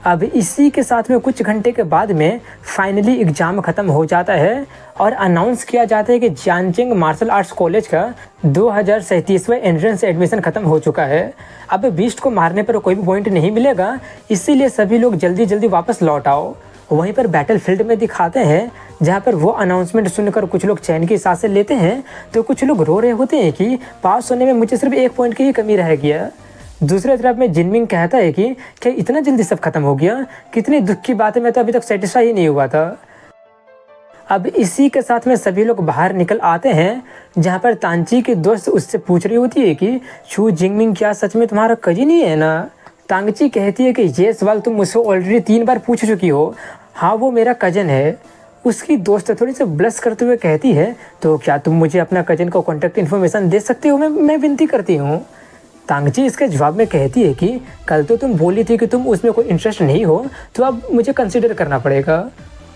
अब इसी के साथ में कुछ घंटे के बाद में फाइनली एग्ज़ाम ख़त्म हो जाता है और अनाउंस किया जाता है कि जियांजिंग मार्शल आर्ट्स कॉलेज का 2037वां एंट्रेंस एडमिशन ख़त्म हो चुका है। अब बीस्ट को मारने पर कोई भी पॉइंट नहीं मिलेगा, इसीलिए सभी लोग जल्दी जल्दी वापस लौट आओ। वहीं पर बैटल फील्ड में दिखाते हैं जहाँ पर वो अनाउंसमेंट सुनकर कुछ लोग चैन की सांसें लेते हैं तो कुछ लोग रो रहे होते हैं कि पास होने में मुझे सिर्फ 1 पॉइंट की ही कमी रह गया। दूसरी तरफ में जिनमिंग कहता है कि क्या इतना जल्दी सब खत्म हो गया? कितनी दुख की बात है, मैं तो अभी तक सेटिस्फाई ही नहीं हुआ था। अब इसी के साथ में सभी लोग बाहर निकल आते हैं जहाँ पर तांची की दोस्त उससे पूछ रही होती है कि शू जिंगमिंग क्या सच में तुम्हारा कजिन ही है ना? तांची कहती है कि ये सवाल तुम मुझसे ऑलरेडी 3 बार पूछ चुकी हो। हाँ, वो मेरा कजन है। उसकी दोस्त थोड़ी सी ब्लश करते हुए कहती है तो क्या तुम मुझे अपना कजन को कॉन्टैक्ट इन्फॉर्मेशन दे सकते हो? मैं विनती करती हूँ। तांगची इसके जवाब में कहती है कि कल तो तुम बोली थी कि तुम उसमें कोई इंटरेस्ट नहीं हो, तो अब मुझे कंसिडर करना पड़ेगा।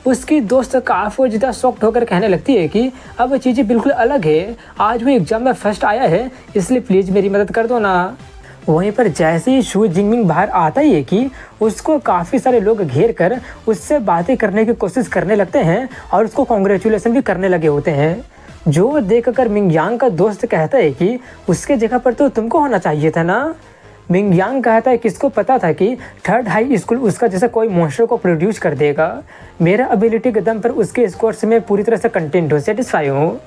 उसकी दोस्त काफ़ी ज़्यादा शॉक्ड होकर कहने लगती है कि अब चीज़ें बिल्कुल अलग है, आज वो एग्ज़ाम में फर्स्ट आया है, इसलिए प्लीज़ मेरी मदद कर दो ना। वहीं पर जैसे ही शू जिंगमिंग बाहर आता ही है कि उसको काफ़ी सारे लोग घेर कर उससे बातें करने की कोशिश करने लगते हैं और उसको कॉन्ग्रेचुलेसन भी करने लगे होते हैं। जो देखकर मिंगयांग का दोस्त कहता है कि उसके जगह पर तो तुमको होना चाहिए था ना। मिंगयांग कहता है किसको पता था कि 3rd हाई स्कूल उसका जैसा कोई मॉन्स्टर को प्रोड्यूस कर देगा। मेरा एबिलिटी के दम पर उसके स्कोर से मैं पूरी तरह से कंटेंट हूँ, सेटिस्फाई हूँ।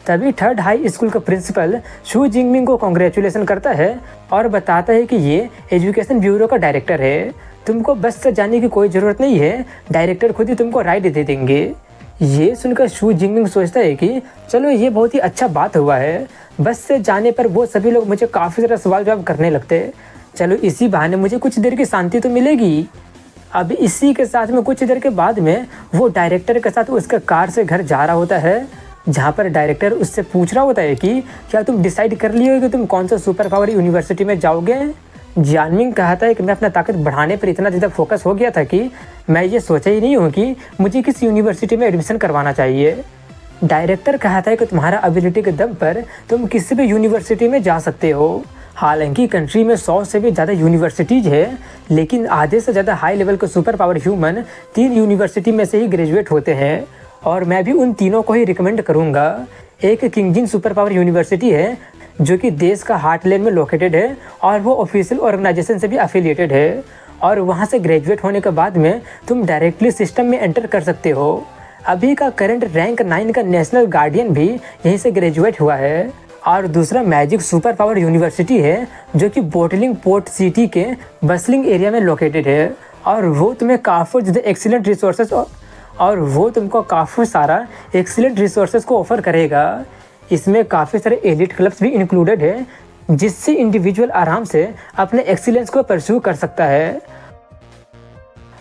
तभी 3rd हाई स्कूल का प्रिंसिपल शू जिंगमिंग को कॉन्ग्रेचुलेसन करता है और बताता है कि ये एजुकेशन ब्यूरो का डायरेक्टर है, तुमको बस से जाने की कोई ज़रूरत नहीं है, डायरेक्टर खुद ही तुमको राइड दे देंगे। ये सुनकर शू जिंगमिंग सोचता है कि चलो ये बहुत ही अच्छा बात हुआ है, बस से जाने पर वो सभी लोग मुझे काफ़ी ज़्यादा सवाल जवाब करने लगते हैं, चलो इसी बहाने मुझे कुछ देर की शांति तो मिलेगी। अब इसी के साथ में कुछ देर के बाद में वो डायरेक्टर के साथ उसके कार से घर जा रहा होता है, जहाँ पर डायरेक्टर उससे पूछ रहा होता है कि क्या तुम डिसाइड कर लिए हो कि तुम कौन सा सुपर पावर यूनिवर्सिटी में जाओगे? जियांमिंग कहता है कि मैं अपना ताकत बढ़ाने पर इतना ज़्यादा फोकस हो गया था कि मैं ये सोचा ही नहीं हूँ कि मुझे किस यूनिवर्सिटी में एडमिशन करवाना चाहिए। डायरेक्टर कहता है कि तुम्हारा एबिलिटी के दम पर तुम किसी भी यूनिवर्सिटी में जा सकते हो। हालांकि कंट्री में 100 से भी ज़्यादा यूनिवर्सिटीज़ है, लेकिन आधे से ज़्यादा हाई लेवल के सुपर पावर ह्यूमन 3 यूनिवर्सिटी में से ही ग्रेजुएट होते हैं और मैं भी उन तीनों को ही रिकमेंड करूँगा। एक किंगजिन सुपर पावर यूनिवर्सिटी है जो कि देश का हार्टलैंड में लोकेटेड है और वो ऑफिशियल ऑर्गेनाइजेशन से भी एफिलिएटेड है और वहाँ से ग्रेजुएट होने के बाद में तुम डायरेक्टली सिस्टम में एंटर कर सकते हो। अभी का करंट रैंक 9 का नेशनल गार्डियन भी यहीं से ग्रेजुएट हुआ है। और दूसरा मैजिक सुपर पावर यूनिवर्सिटी है जो कि बोटलिंग पोर्ट सिटी के बसलिंग एरिया में लोकेटेड है और वो तुम्हें काफ़ी ज़्यादा एक्सीलेंट रिसोर्सेज और वो तुमको काफ़ी सारा एक्सीलेंट रिसोर्सेज को ऑफर करेगा। इसमें काफ़ी सारे एलिट क्लब्स भी इंक्लूडेड है जिससे इंडिविजुअल आराम से अपने एक्सीलेंस को परस्यू कर सकता है।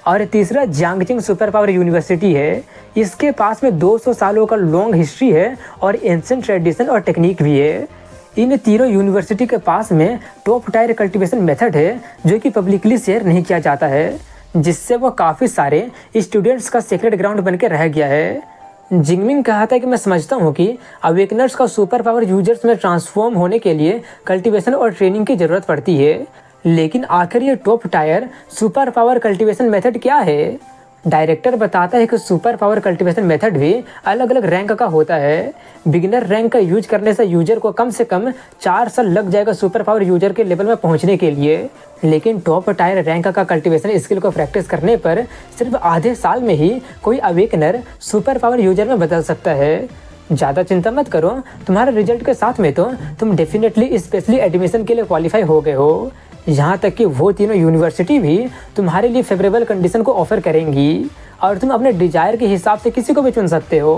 और तीसरा जियांगजिंग सुपर पावर यूनिवर्सिटी है, इसके पास में 200 सालों का लॉन्ग हिस्ट्री है और एंशिएंट ट्रेडिशन और टेक्निक भी है। इन तीनों यूनिवर्सिटी के पास में टॉप टायर कल्टीवेशन मेथड है जो कि पब्लिकली शेयर नहीं किया जाता है, जिससे वो काफ़ी सारे स्टूडेंट्स का सीक्रेट ग्राउंड बन के रह गया है। जिंगमिंग कहता है कि मैं समझता हूँ कि अवेकनर्स का सुपर पावर यूजर्स में ट्रांसफॉर्म होने के लिए कल्टीवेशन और ट्रेनिंग की ज़रूरत पड़ती है, लेकिन आखिर ये top tier super power cultivation method क्या है? डायरेक्टर बताता है कि सुपर पावर कल्टीवेशन मेथड भी अलग अलग रैंक का होता है। बिगिनर रैंक का यूज करने से यूजर को कम से कम 4 साल लग जाएगा सुपर पावर यूजर के लेवल में पहुंचने के लिए, लेकिन टॉप टायर रैंक का कल्टीवेशन स्किल को प्रैक्टिस करने पर सिर्फ आधे साल में ही कोई अवेकनर सुपर पावर यूजर में बदल सकता है। ज़्यादा चिंता मत करो, तुम्हारे रिजल्ट के साथ में तो तुम डेफिनेटली स्पेशली एडमिशन के लिए क्वालिफाई हो गए हो। यहाँ तक कि वो तीनों यूनिवर्सिटी भी तुम्हारे लिए फेवरेबल कंडीशन को ऑफर करेंगी और तुम अपने डिजायर के हिसाब से किसी को भी चुन सकते हो।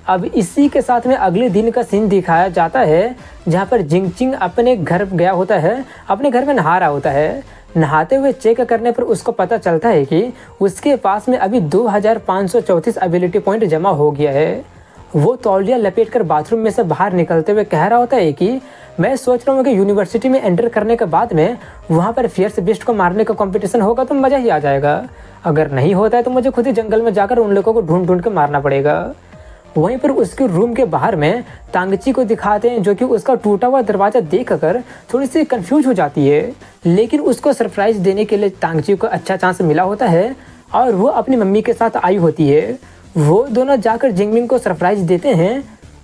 अब इसी के साथ में अगले दिन का सीन दिखाया जाता है जहाँ पर जिंगचिंग अपने घर गया होता है, अपने घर में नहा रहा होता है। नहाते हुए चेक करने पर उसको पता चलता है कि उसके पास में अभी 2534 एबिलिटी पॉइंट जमा हो गया है। वो तौलिया लपेटकर बाथरूम में से बाहर निकलते हुए कह रहा होता है कि मैं सोच रहा हूँ कि यूनिवर्सिटी में एंटर करने के बाद में वहाँ पर फियर्स बीस्ट को मारने का कंपटीशन होगा तो मज़ा ही आ जाएगा। अगर नहीं होता है तो मुझे खुद ही जंगल में जाकर उन लोगों को ढूंढ ढूंढ के मारना पड़ेगा। वहीं पर उसके रूम के बाहर में तांगची को दिखाते हैं, जो कि उसका टूटा हुआ दरवाज़ा देखकर थोड़ी सी कंफ्यूज हो जाती है। लेकिन उसको सरप्राइज़ देने के लिए तांगची को अच्छा चांस मिला होता है और वो अपनी मम्मी के साथ आई होती है। वो दोनों जाकर जिंगमिंग को सरप्राइज़ देते हैं।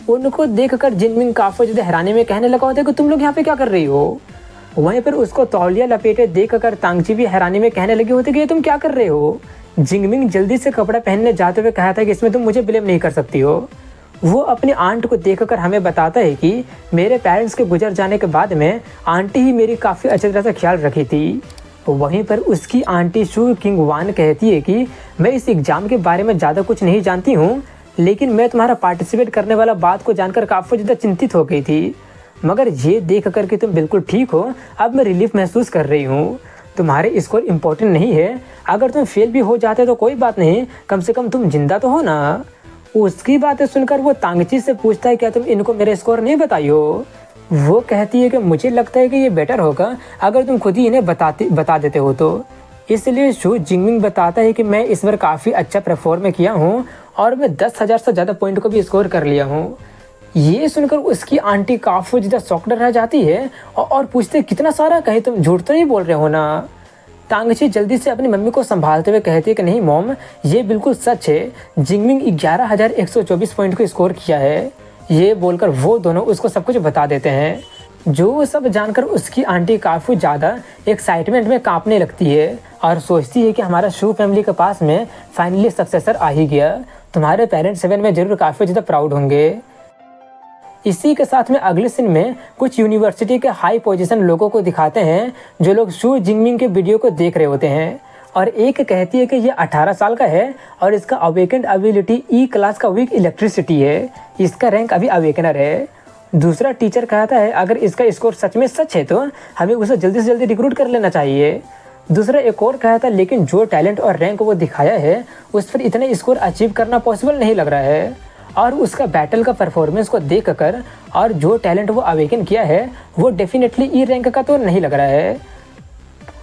उनको देखकर जिंगमिंग काफ़ी ज़्यादा हैरानी में कहने लगा होता है कि तुम लोग यहाँ पे क्या कर रही हो। वहीं पर उसको तौलिया लपेटे देखकर तांगची भी हैरानी में कहने लगी होती कि ये तुम क्या कर रहे हो। जिंगमिंग जल्दी से कपड़ा पहनने जाते हुए कहा था कि इसमें तुम मुझे ब्लेम नहीं कर सकती हो। वो अपनी आंट को देखकर हमें बताता है कि मेरे पेरेंट्स के गुजर जाने के बाद में आंटी ही मेरी काफ़ी अच्छी तरह से ख्याल रखी थी। वहीं पर उसकी आंटी शू किंग वान कहती है कि मैं इस एग्ज़ाम के बारे में ज़्यादा कुछ नहीं जानती हूँ, लेकिन मैं तुम्हारा पार्टिसिपेट करने वाला बात को जानकर काफ़ी ज़्यादा चिंतित हो गई थी, मगर ये देख कर कि तुम बिल्कुल ठीक हो अब मैं रिलीफ महसूस कर रही हूँ। तुम्हारे स्कोर इम्पोर्टेंट नहीं है, अगर तुम फेल भी हो जाते तो कोई बात नहीं, कम से कम तुम जिंदा तो हो ना। उसकी बातें सुनकर वो तांगची से पूछता है क्या तुम इनको मेरे स्कोर नहीं बताई हो। वो कहती है कि मुझे लगता है कि ये बेटर होगा अगर तुम खुद ही इन्हें बता देते हो तो। इसलिए शू जिंगमिंग बताता है कि मैं इस बार काफ़ी अच्छा परफॉर्म किया हूँ और मैं 10,000 से ज़्यादा पॉइंट को भी स्कोर कर लिया हूँ। ये सुनकर उसकी आंटी काफ़ी ज़्यादा शॉक्ड रह जाती है और पूछते कितना सारा, कहीं तुम झूठ तो नहीं बोल रहे हो ना। तांगची जल्दी से अपनी मम्मी को संभालते हुए कहती है कि नहीं मॉम, ये बिल्कुल सच है, जिंगमिंग 11,124 पॉइंट को स्कोर किया है। ये बोलकर वो दोनों उसको सब कुछ बता देते हैं। जो सब जानकर उसकी आंटी काफ़ी ज़्यादा एक्साइटमेंट में कांपने लगती है और सोचती है कि हमारा शू फैमिली के पास में फाइनली सक्सेसर आ ही गया, तुम्हारे पेरेंट्स 7 में ज़रूर काफ़ी ज़्यादा प्राउड होंगे। इसी के साथ में अगले सीन में कुछ यूनिवर्सिटी के हाई पोजीशन लोगों को दिखाते हैं, जो लोग शू जिंगमिंग के वीडियो को देख रहे होते हैं। और एक कहती है कि ये 18 साल का है और इसका अवेकेंड एबिलिटी ई क्लास का वीक इलेक्ट्रिसिटी है, इसका रैंक अभी अवेकनर है। दूसरा टीचर कहता है अगर इसका स्कोर सच में सच है तो हमें उसे जल्दी से जल्दी रिक्रूट कर लेना चाहिए। दूसरा एक और कहता है लेकिन जो टैलेंट और रैंक वो दिखाया है उस पर इतने स्कोर अचीव करना पॉसिबल नहीं लग रहा है, और उसका बैटल का परफॉर्मेंस को देख कर और जो टैलेंट वो अवेकन किया है वो डेफिनेटली ई रैंक का तो नहीं लग रहा है,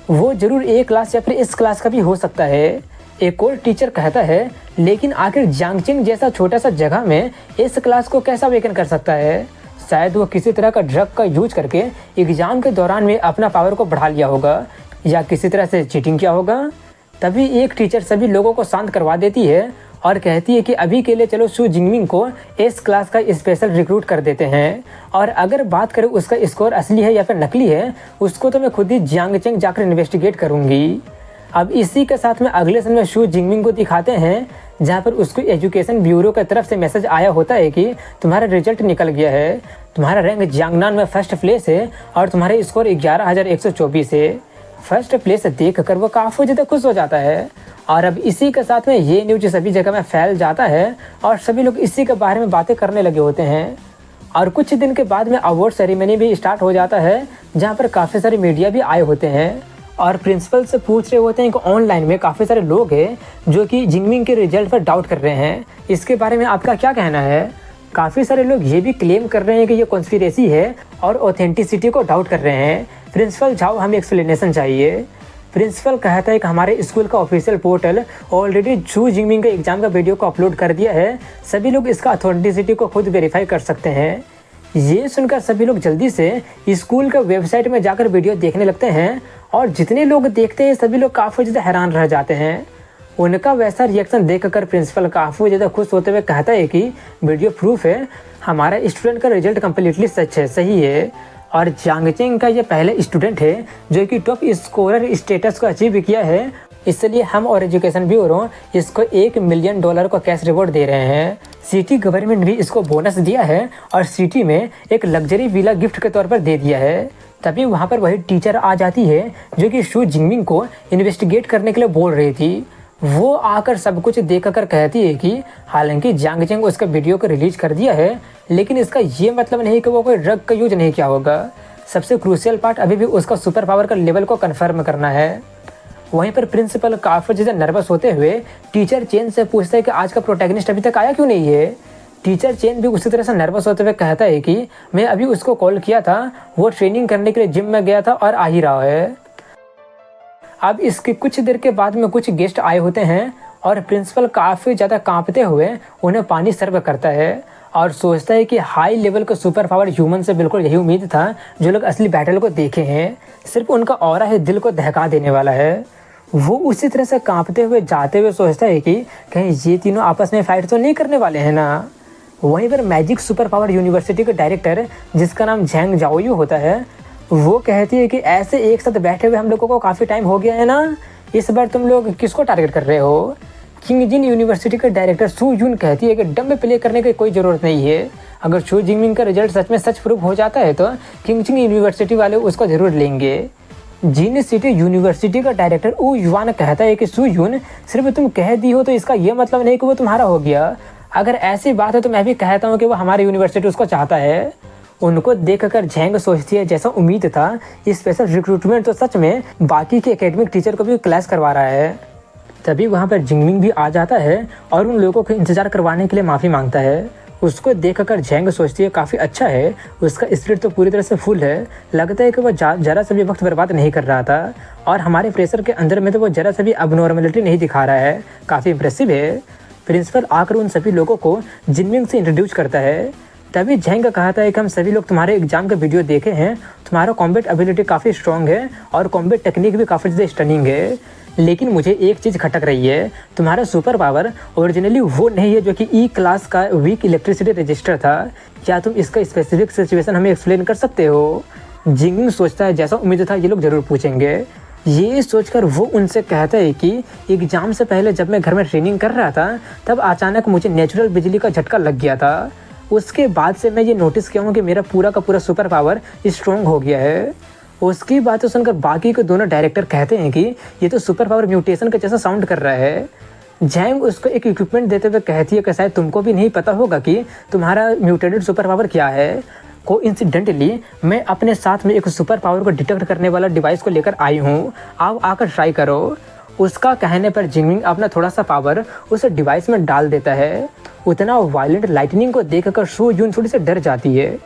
वो जरूर ए क्लास या फिर इस क्लास का भी हो सकता है। एक और टीचर कहता है लेकिन आखिर जियांगचिंग जैसा छोटा सा जगह में इस क्लास को कैसा अवेकन कर सकता है, शायद वो किसी तरह का ड्रग का यूज करके एग्जाम के दौरान में अपना पावर को बढ़ा लिया होगा या किसी तरह से चीटिंग किया होगा। तभी एक टीचर सभी लोगों को शांत करवा देती है और कहती है कि अभी के लिए चलो शू जिंगमिंग को एस क्लास का स्पेशल रिक्रूट कर देते हैं, और अगर बात करें उसका स्कोर असली है या फिर नकली है उसको तो मैं खुद ही जियांगचिंग जाकर इन्वेस्टिगेट करूंगी। अब इसी के साथ में अगले समय में शू जिंगमिंग को दिखाते हैं जहाँ पर उसको एजुकेशन ब्यूरो की तरफ से मैसेज आया होता है कि तुम्हारा रिजल्ट निकल गया है, तुम्हारा रैंक जियांगनान में फर्स्ट प्लेस है और तुम्हारे स्कोर 11,124 है। फर्स्ट प्लेस देख कर वो काफ़ी ज़्यादा खुश हो जाता है और अब इसी के साथ में ये न्यूज सभी जगह में फैल जाता है और सभी लोग इसी के बारे में बातें करने लगे होते हैं। और कुछ दिन के बाद में अवार्ड सेरेमनी भी स्टार्ट हो जाता है जहाँ पर काफ़ी सारे मीडिया भी आए होते हैं और प्रिंसिपल से पूछ रहे होते हैं कि ऑनलाइन में काफ़ी सारे लोग हैं जो कि जिंगमिंग के रिजल्ट पर डाउट कर रहे हैं, इसके बारे में आपका क्या कहना है। काफ़ी सारे लोग ये भी क्लेम कर रहे हैं कि ये कॉन्स्पिरेसी है और ऑथेंटिसिटी को डाउट कर रहे हैं। प्रिंसिपल जाओ, हमें एक्सप्लेनेशन चाहिए। प्रिंसिपल कहता है कि हमारे स्कूल का ऑफिशियल पोर्टल ऑलरेडी शू जिंगमिंग के एग्जाम का वीडियो को अपलोड कर दिया है, सभी लोग इसका ऑथेंटिसिटी को खुद वेरीफाई कर सकते हैं। ये सुनकर सभी लोग जल्दी से स्कूल के वेबसाइट में जाकर वीडियो देखने लगते हैं और जितने लोग देखते हैं सभी लोग काफ़ी ज़्यादा हैरान रह जाते हैं। उनका वैसा रिएक्शन देखकर प्रिंसिपल काफ़ी ज़्यादा खुश होते हुए कहता है कि वीडियो प्रूफ है, हमारा स्टूडेंट का रिजल्ट कम्प्लीटली सच है, सही है, और जियांगचिंग का ये पहले स्टूडेंट है जो कि टॉप स्कोरर स्टेटस को अचीव किया है, इसलिए हम और एजुकेशन ब्यूरो इसको $1 मिलियन को कैश रिवॉर्ड दे रहे हैं। सिटी गवर्नमेंट भी इसको बोनस दिया है और सिटी में एक लग्जरी विला गिफ्ट के तौर पर दे दिया है। तभी वहाँ पर वही टीचर आ जाती है जो कि शू जिंगमिंग को इन्वेस्टिगेट करने के लिए बोल रही थी। वो आकर सब कुछ देख कर कहती है कि हालांकि जांग जेंग उसका वीडियो को रिलीज कर दिया है, लेकिन इसका ये मतलब नहीं कि वो कोई ड्रग का यूज नहीं किया होगा। सबसे क्रूशियल पार्ट अभी भी उसका सुपर पावर का लेवल को कन्फर्म करना है। वहीं पर प्रिंसिपल काफ़ी ज़्यादा नर्वस होते हुए टीचर चेन से पूछता है कि आज का प्रोटैगनिस्ट अभी तक आया क्यों नहीं है। टीचर चेन भी उसी तरह से नर्वस होते हुए कहता है कि मैं अभी उसको कॉल किया था, वो ट्रेनिंग करने के लिए जिम में गया था और आ ही रहा है। अब इसके कुछ देर के बाद में कुछ गेस्ट आए होते हैं और प्रिंसिपल काफ़ी ज़्यादा कांपते हुए उन्हें पानी सर्व करता है और सोचता है कि हाई लेवल का सुपर पावर ह्यूमन से बिल्कुल यही उम्मीद था जो लोग असली बैटल को देखे हैं। सिर्फ उनका ऑरा है दिल को दहका देने वाला है। वो उसी तरह से कांपते हुए जाते हुए सोचता है कि कहीं ये तीनों आपस में फाइट तो नहीं करने वाले हैं ना। वहीं पर मैजिक सुपर पावर यूनिवर्सिटी के डायरेक्टर, जिसका नाम झैंग जाओयू होता है, वो कहती है कि ऐसे एक साथ बैठे हुए हम लोगों को काफ़ी टाइम हो गया है ना, इस बार तुम लोग किसको टारगेट कर रहे हो। किंगजिन यूनिवर्सिटी के डायरेक्टर सू यून कहती है कि डम में प्ले करने की कोई ज़रूरत नहीं है। अगर शू जिंगमिंग का रिजल्ट सच में सच प्रूफ हो जाता है तो किंगजिन यूनिवर्सिटी वाले उसको ज़रूर लेंगे। जीन सिटी यूनिवर्सिटी का डायरेक्टर ऊ युवान कहता है कि सू यून, सिर्फ तुम कह दी हो तो इसका ये मतलब नहीं कि वो तुम्हारा हो गया। अगर ऐसी बात है तो मैं भी कहता हूँ कि वो हमारी यूनिवर्सिटी उसको चाहता है। उनको देखकर झैंग सोचती है जैसा उम्मीद था, स्पेशल रिक्रूटमेंट तो सच में बाकी के एकेडमिक टीचर को भी क्लास करवा रहा है। तभी वहाँ पर जिंगमिंग भी आ जाता है और उन लोगों को इंतज़ार करवाने के लिए माफ़ी मांगता है। उसको देखकर झैंग सोचती है काफ़ी अच्छा है, उसका स्पिरिट तो पूरी तरह से फुल है। लगता है कि वो ज़रा सा भी वक्त बर्बाद नहीं कर रहा था और हमारे प्रेशर के अंदर में तो वो ज़रा सा भी अबनॉर्मलिटी नहीं दिखा रहा है। काफ़ी इंप्रेसिव है। प्रिंसिपल आकर उन सभी लोगों को जिंगमिंग से इंट्रोड्यूस करता है। तभी झैंग कहता है कि हम सभी लोग तुम्हारे एग्जाम का वीडियो देखे हैं, तुम्हारा कॉम्बैट एबिलिटी काफ़ी स्ट्रॉन्ग है और कॉम्बैट टेक्निक भी काफ़ी ज़्यादा स्टनिंग है। लेकिन मुझे एक चीज़ खटक रही है, तुम्हारा सुपर पावर ओरिजिनली वो नहीं है जो कि ई क्लास का वीक इलेक्ट्रिसिटी रजिस्टर था। क्या तुम इसका स्पेसिफिक सिचुएशन हमें एक्सप्लेन कर सकते हो। जिंगमिंग सोचता है जैसा उम्मीद था ये लोग ज़रूर पूछेंगे। ये सोचकर वो उनसे कहता है कि एग्ज़ाम से पहले जब मैं घर में ट्रेनिंग कर रहा था तब अचानक मुझे नेचुरल बिजली का झटका लग गया था। उसके बाद से मैं ये नोटिस किया हूँ कि मेरा पूरा का पूरा सुपर पावर स्ट्रॉन्ग हो गया है। उसकी बातें सुनकर बाकी के दोनों डायरेक्टर कहते हैं कि ये तो सुपर पावर म्यूटेशन का जैसा साउंड कर रहा है। झैंग उसको एक इक्विपमेंट देते हुए कहती है कि शायद तुमको भी नहीं पता होगा कि तुम्हारा म्यूटेटेड सुपर पावर क्या है। कोइंसिडेंटली मैं अपने साथ में एक सुपर पावर को डिटेक्ट करने वाला डिवाइस को लेकर आई हूँ, आओ आकर ट्राई करो। उसका कहने पर जिंगमिंग अपना थोड़ा सा पावर उस डिवाइस में डाल देता है। उतना वायलेंट लाइटनिंग को देखकर शू यून थोड़ी सी डर जाती है।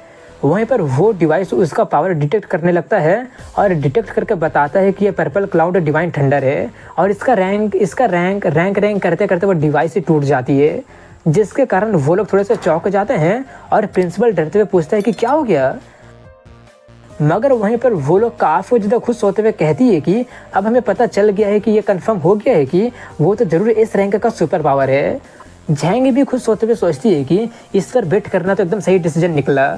वहीं पर वो डिवाइस उसका पावर डिटेक्ट करने लगता है और डिटेक्ट करके बताता है कि ये पर्पल क्लाउड डिवाइन थंडर है और इसका रैंक करते करते वो डिवाइस ही टूट जाती है, जिसके कारण वो लोग थोड़े से चौंक जाते हैं और प्रिंसिपल डरते हुए पूछता है कि क्या हो गया। मगर वहीं पर वो लोग काफ़ी ज़्यादा खुश होते हुए कहती है कि अब हमें पता चल गया है कि ये कंफर्म हो गया है कि वो तो ज़रूर इस रैंक का सुपर पावर है। झैंग भी खुश होते हुए सोचती है कि इस पर बेट करना तो एकदम सही डिसीजन निकला।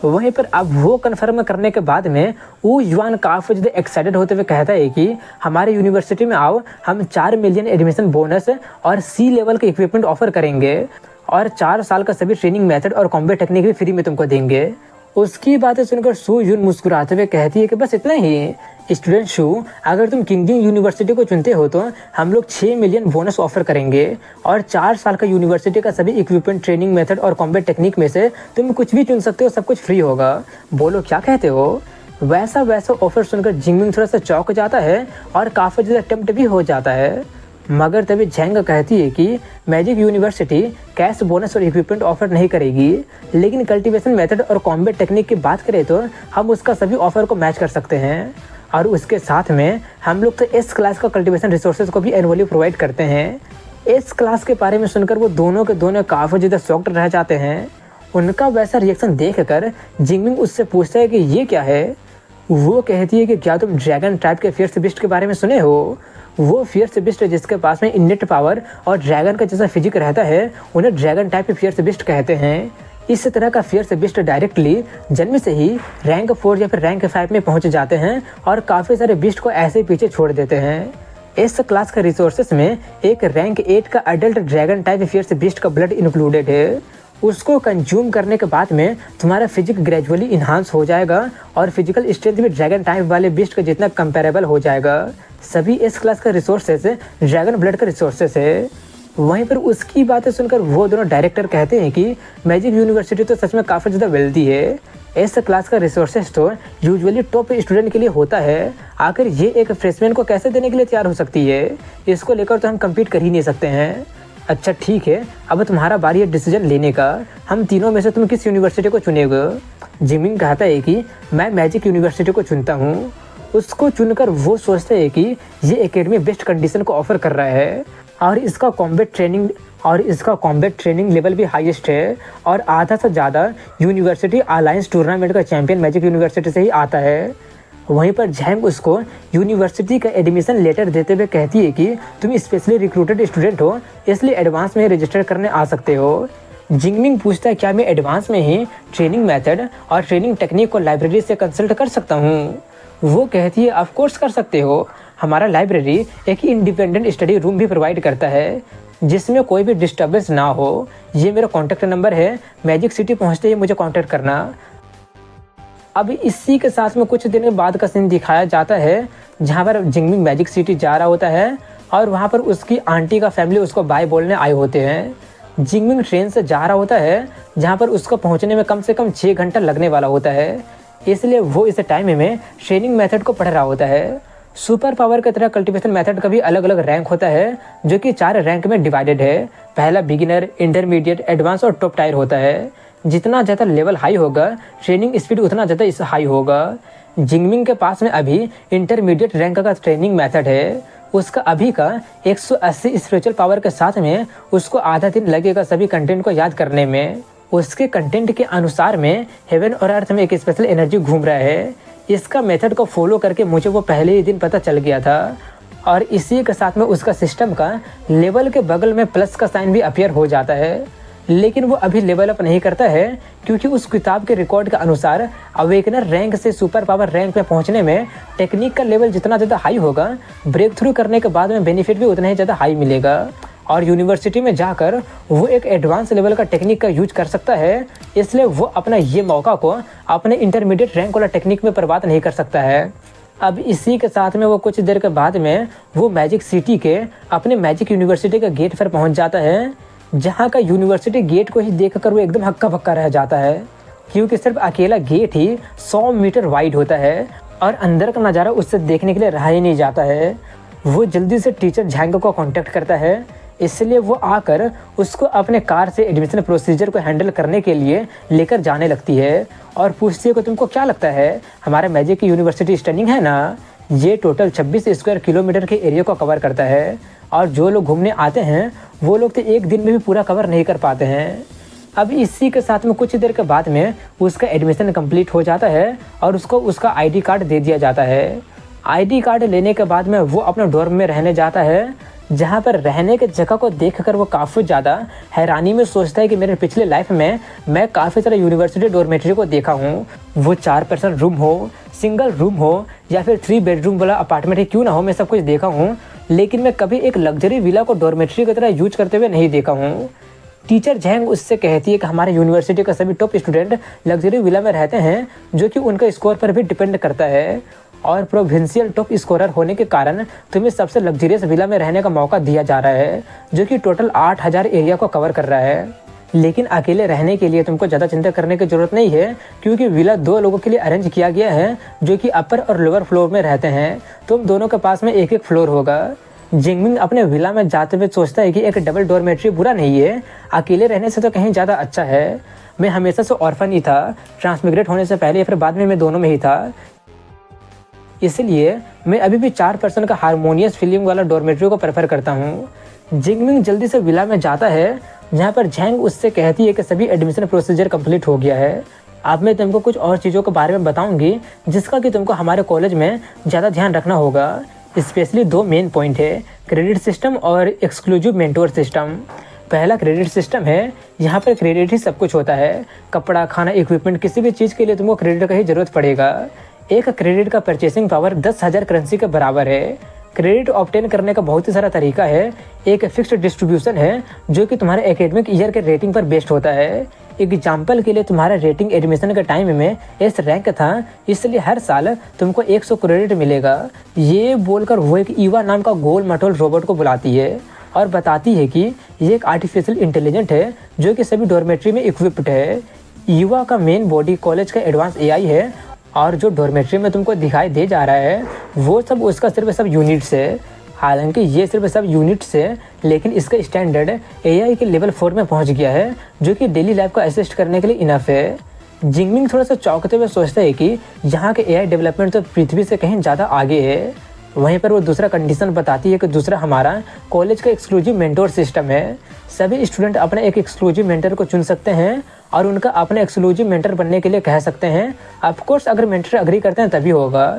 वहीं पर अब वो कन्फर्म करने के बाद में वो युवान काफ़ी ज़्यादा एक्साइटेड होते हुए कहता है कि हमारे यूनिवर्सिटी में आओ, हम 4 मिलियन एडमिशन बोनस और सी लेवल के इक्विपमेंट ऑफर करेंगे और 4 साल का सभी ट्रेनिंग मेथड और कॉम्बैट टेक्निक भी फ्री में तुमको देंगे। उसकी बातें सुनकर सू यून मुस्कुराते हुए कहती है कि बस इतना ही। स्टूडेंट शू, अगर तुम किंगजिन यूनिवर्सिटी को चुनते हो तो हम लोग 6 मिलियन बोनस ऑफर करेंगे और 4 साल का यूनिवर्सिटी का सभी इक्विपमेंट, ट्रेनिंग मेथड और कॉम्बैट टेक्निक में से तुम कुछ भी चुन सकते हो, सब कुछ फ्री होगा। बोलो क्या कहते हो। वैसा ऑफर सुनकर जिंगमिंग थोड़ा सा चौंक जाता है और काफ़ी ज़्यादा टेम्प्ट भी हो जाता है। मगर तभी झैंग कहती है कि मैजिक यूनिवर्सिटी कैश बोनस और इक्विपमेंट ऑफर नहीं करेगी, लेकिन कल्टीवेशन मेथड और कॉम्बैट टेक्निक की बात करें तो हम उसका सभी ऑफर को मैच कर सकते हैं और उसके साथ में हम लोग तो एस क्लास का कल्टीवेशन रिसोर्सेज को भी एनुअली प्रोवाइड करते हैं। एस क्लास के बारे में सुनकर वो दोनों के दोनों काफ़ी ज़्यादा शॉक्ड रह जाते हैं। उनका वैसा रिएक्शन देखकर जिंगमिंग उससे पूछता है कि ये क्या है। वो कहती है कि क्या तुम ड्रैगन टाइप के फियर्स बिस्ट के बारे में सुने हो। वो फियर्स बिस्ट जिसके पास में इनेट पावर और ड्रैगन का जैसा फिजिक रहता है, उन्हें ड्रैगन टाइप के फियर्स बिस्ट कहते हैं। इस तरह का फियर्स बिस्ट डायरेक्टली जन्म से ही रैंक 4 या फिर रैंक 5 में पहुंच जाते हैं और काफ़ी सारे बिस्ट को ऐसे ही पीछे छोड़ देते हैं। इस क्लास के रिसोर्सेस में एक रैंक 8 का adult dragon type fierce beast का ब्लड इंक्लूडेड है। उसको कंज्यूम करने के बाद में तुम्हारा फिजिक ग्रेजुअली इन्हांस हो जाएगा और फिजिकल स्ट्रेंथ भी ड्रैगन टाइप वाले बिस्ट के जितना कंपेरेबल हो जाएगा। सभी एस क्लास का रिसोर्सेस ड्रैगन ब्लड का रिसोर्सेस है। वहीं पर उसकी बातें सुनकर वो दोनों डायरेक्टर कहते हैं कि मैजिक यूनिवर्सिटी तो सच में काफ़ी ज़्यादा वेल्दी है। एस क्लास का रिसोर्सेस तो यूजुअली टॉप स्टूडेंट के लिए होता है, आखिर ये एक फ्रेशमैन को कैसे देने के लिए तैयार हो सकती है? इसको लेकर तो हम कम्पीट कर ही नहीं सकते हैं। अच्छा ठीक है, अब तुम्हारा बारी है डिसीजन लेने का। हम तीनों में से तुम किस यूनिवर्सिटी को चुनेगे? जिमिंग कहता है कि मैं मैजिक यूनिवर्सिटी को चुनता हूँ। उसको चुनकर वो सोचता है कि ये एकेडमी बेस्ट कंडीशन को ऑफर कर रहा है और इसका कॉम्बैट ट्रेनिंग लेवल भी हाईएस्ट है और आधा से ज़्यादा यूनिवर्सिटी अलायंस टूर्नामेंट का चैंपियन मैजिक यूनिवर्सिटी से ही आता है। वहीं पर झैंग उसको यूनिवर्सिटी का एडमिशन लेटर देते हुए कहती है कि तुम स्पेशली रिक्रूटेड स्टूडेंट हो, इसलिए एडवांस में रजिस्टर करने आ सकते हो। जिंगमिंग पूछता है क्या मैं एडवांस में ही ट्रेनिंग मेथड और ट्रेनिंग टेक्निक को लाइब्रेरी से कंसल्ट कर सकता हूँ? वो कहती है ऑफ कोर्स कर सकते हो। हमारा लाइब्रेरी एक इंडिपेंडेंट स्टडी रूम भी प्रोवाइड करता है जिसमें कोई भी डिस्टर्बेंस ना हो। ये मेरा कॉन्टैक्ट नंबर है, मैजिक सिटी पहुँचते ही मुझे कॉन्टैक्ट करना। अब इसी के साथ में कुछ दिन बाद का सीन दिखाया जाता है जहाँ पर जिंगमिंग मैजिक सिटी जा रहा होता है और वहाँ पर उसकी आंटी का फैमिली उसको बाय बोलने आए होते हैं। जिंगमिंग ट्रेन से जा रहा होता है जहाँ पर उसको पहुँचने में कम से कम 6 घंटा लगने वाला होता है, इसलिए वो इस टाइम में ट्रेनिंग मेथड को पढ़ रहा होता है। सुपर पावर की तरह कल्टीवेशन मेथड का भी अलग अलग रैंक होता है जो कि 4 रैंक में डिवाइडेड है। पहला बिगिनर, इंटरमीडिएट, एडवांस और टॉप टायर होता है। जितना ज़्यादा लेवल हाई होगा ट्रेनिंग स्पीड उतना ज़्यादा इस हाई होगा। जिंगमिंग के पास में अभी इंटरमीडिएट रैंक का ट्रेनिंग मेथड है। उसका अभी का 180 स्पिरिचुअल पावर के साथ में उसको आधा दिन लगेगा सभी कंटेंट को याद करने में। उसके कंटेंट के अनुसार में हेवन और अर्थ में एक स्पेशल एनर्जी घूम रहा है। इसका मेथड को फॉलो करके मुझे वो पहले ही दिन पता चल गया था और इसी के साथ में उसका सिस्टम का लेवल के बगल में प्लस का साइन भी अपीयर हो जाता है, लेकिन वो अभी लेवल अप नहीं करता है क्योंकि उस किताब के रिकॉर्ड के अनुसार अवेकनर रैंक से सुपर पावर रैंक में पहुंचने में टेक्निक का लेवल जितना ज़्यादा हाई होगा ब्रेक थ्रू करने के बाद में बेनिफिट भी उतना ही ज़्यादा हाई मिलेगा और यूनिवर्सिटी में जाकर वो एक एडवांस लेवल का टेक्निक का यूज कर सकता है। इसलिए वो अपना ये मौका को अपने इंटरमीडिएट रैंक वाला टेक्निक में बर्बाद नहीं कर सकता है। अब इसी के साथ में वो कुछ देर के बाद में वो मैजिक सिटी के अपने मैजिक यूनिवर्सिटी के गेट पर पहुंच जाता है, जहां का यूनिवर्सिटी गेट को ही देखकर वो एकदम हक्का बक्का रह जाता है क्योंकि सिर्फ अकेला गेट ही 100 मीटर वाइड होता है और अंदर का नज़ारा उससे देखने के लिए रहा ही नहीं जाता है। वो जल्दी से टीचर झैंग को कांटेक्ट करता है, इसलिए वो आकर उसको अपने कार से एडमिशन प्रोसीजर को हैंडल करने के लिए लेकर जाने लगती है और पूछती है कि तुमको क्या लगता है हमारा मैजिक यूनिवर्सिटी स्टनिंग है ना? ये टोटल 26 स्क्वायर किलोमीटर के एरिया को कवर करता है और जो लोग घूमने आते हैं वो लोग तो एक दिन में भी पूरा कवर नहीं कर पाते हैं। अब इसी के साथ में कुछ देर के बाद में उसका एडमिशन कंप्लीट हो जाता है और उसको उसका आईडी कार्ड दे दिया जाता है। आईडी कार्ड लेने के बाद में वो अपने डॉर्म में रहने जाता है, जहाँ पर रहने के जगह को देखकर वो काफ़ी ज़्यादा हैरानी में सोचता है कि मेरे पिछले लाइफ में मैं काफ़ी सारा यूनिवर्सिटी डॉर्मेटरी को देखा हूँ। वो 4 पर्सन रूम हो, सिंगल रूम हो या फिर 3 बेडरूम वाला अपार्टमेंट ही क्यों ना हो, मैं सब कुछ देखा हूँ, लेकिन मैं कभी एक लग्जरी विला को डॉर्मेटरी की तरह यूज करते हुए नहीं देखा हूँ। टीचर झैंग उससे कहती है कि हमारे यूनिवर्सिटी का सभी टॉप स्टूडेंट लग्जरी विला में रहते हैं, जो कि उनका स्कोर पर भी डिपेंड करता है और प्रोविंशियल टॉप स्कोरर होने के कारण तुम्हें सबसे लग्जरियस विला में रहने का मौका दिया जा रहा है, जो कि टोटल 8000 एरिया को कवर कर रहा है। लेकिन अकेले रहने के लिए तुमको ज़्यादा चिंता करने की ज़रूरत नहीं है क्योंकि विला 2 लोगों के लिए अरेंज किया गया है जो कि अपर और लोअर फ्लोर में रहते हैं। तुम दोनों के पास में एक एक फ्लोर होगा। जिंगमिंग अपने विला में जाते हुए सोचता है कि एक डबल डॉर्मेट्री बुरा नहीं है, अकेले रहने से तो कहीं ज़्यादा अच्छा है। मैं हमेशा से ऑर्फन ही था, ट्रांसमिग्रेट होने से पहले या फिर बाद में मैं दोनों में ही था, इसलिए मैं अभी भी 4 पर्सन का हारमोनियस फीलिंग वाला डॉर्मेट्री को प्रेफर करता हूँ। जिंगमिंग जल्दी से विला में जाता है, जहाँ पर झैंग उससे कहती है कि सभी एडमिशन प्रोसीजर कंप्लीट हो गया है। अब मैं तुमको कुछ और चीज़ों के बारे में बताऊंगी जिसका कि तुमको हमारे कॉलेज में ज़्यादा ध्यान रखना होगा। स्पेशली 2 मेन पॉइंट है, क्रेडिट सिस्टम और एक्सक्लूसिव मेंटोर सिस्टम। पहला क्रेडिट सिस्टम है, यहाँ पर क्रेडिट ही सब कुछ होता है। कपड़ा, खाना, इक्विपमेंट, किसी भी चीज़ के लिए तुमको क्रेडिट का ही ज़रूरत पड़ेगा। एक क्रेडिट का परचेसिंग पावर 10,000 करेंसी के बराबर है। क्रेडिट ऑब्टेन करने का बहुत ही सारा तरीका है। एक फिक्स्ड डिस्ट्रीब्यूशन है जो कि तुम्हारे एकेडमिक ईयर के रेटिंग पर बेस्ड होता है। एग्जाम्पल के लिए तुम्हारा रेटिंग एडमिशन के टाइम में एस रैंक था, इसलिए हर साल तुमको 100 क्रेडिट मिलेगा। ये बोलकर वो एक ईवा नाम का गोल मटोल रोबोट को बुलाती है और बताती है कि ये एक आर्टिफिशियल इंटेलिजेंट है जो कि सभी डॉर्मेट्री में इक्विप्ड है। ईवा का मेन बॉडी कॉलेज का एडवांस एआई है और जो डॉर्मेट्री में तुमको दिखाई दे जा रहा है वो सब उसका सिर्फ सब यूनिट्स है। हालांकि ये सिर्फ सब यूनिट्स है, लेकिन इसका स्टैंडर्ड एआई के लेवल 4 में पहुंच गया है, जो कि डेली लाइफ को असिस्ट करने के लिए इनफ है। जिंगमिंग थोड़ा सा चौंकते हुए सोचता है कि यहाँ के एआई डेवलपमेंट तो पृथ्वी से कहीं ज़्यादा आगे है। वहीं पर वो दूसरा कंडीशन बताती है कि दूसरा हमारा कॉलेज का एक्सक्लूसिव मेंटोर सिस्टम है। सभी स्टूडेंट अपने एक एक्सक्लूसिव मेंटर को चुन सकते हैं और उनका अपने एक्सक्लूसिव मेंटर बनने के लिए कह सकते हैं। ऑफकोर्स अगर मेंटर अग्री करते हैं तभी होगा।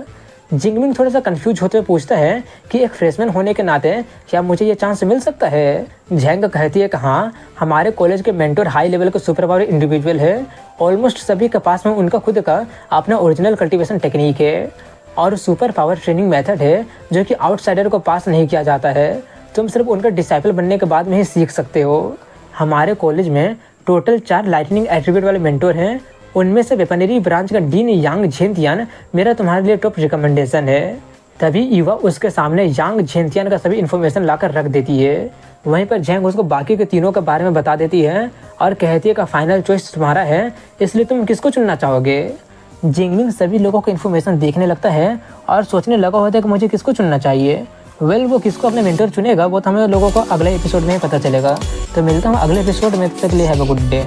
जिंगमिंग थोड़ा सा कंफ्यूज होते हुए पूछता है कि एक फ्रेशमैन होने के नाते क्या मुझे ये चांस मिल सकता है। झैंग कहती है कि हाँ, हमारे कॉलेज के मेंटोर हाई लेवल के सुपर पावर इंडिविजुअल है। ऑलमोस्ट सभी के पास में उनका खुद का अपना ओरिजिनल कल्टीवेशन टेक्निक है और सुपर पावर ट्रेनिंग मेथड है जो कि आउटसाइडर को पास नहीं किया जाता है। तुम सिर्फ उनका डिसाइपल बनने के बाद में ही सीख सकते हो। हमारे कॉलेज में टोटल 4 लाइटनिंग एट्रीब्यूट वाले मेंटोर हैं। उनमें से वेपनरी ब्रांच का डीन यांग झेंतियान मेरा तुम्हारे लिए टॉप रिकमेंडेशन है। तभी ईवा उसके सामने यांग झेंतियान का सभी इन्फॉर्मेशन लाकर रख देती है। वहीं पर झैंग उसको बाकी के तीनों के बारे में बता देती है और कहती है कि फाइनल चॉइस तुम्हारा है, इसलिए तुम किसको चुनना चाहोगे। जिंगमिंग सभी लोगों को इन्फॉर्मेशन देखने लगता है और सोचने लगा होता है कि मुझे किसको चुनना चाहिए। वो किसको अपने मेंटर चुनेगा वो तो हमें लोगों को अगले एपिसोड में ही पता चलेगा। तो मिलता हूँ अगले एपिसोड में, तब तक के लिए हैव अ गुड डे।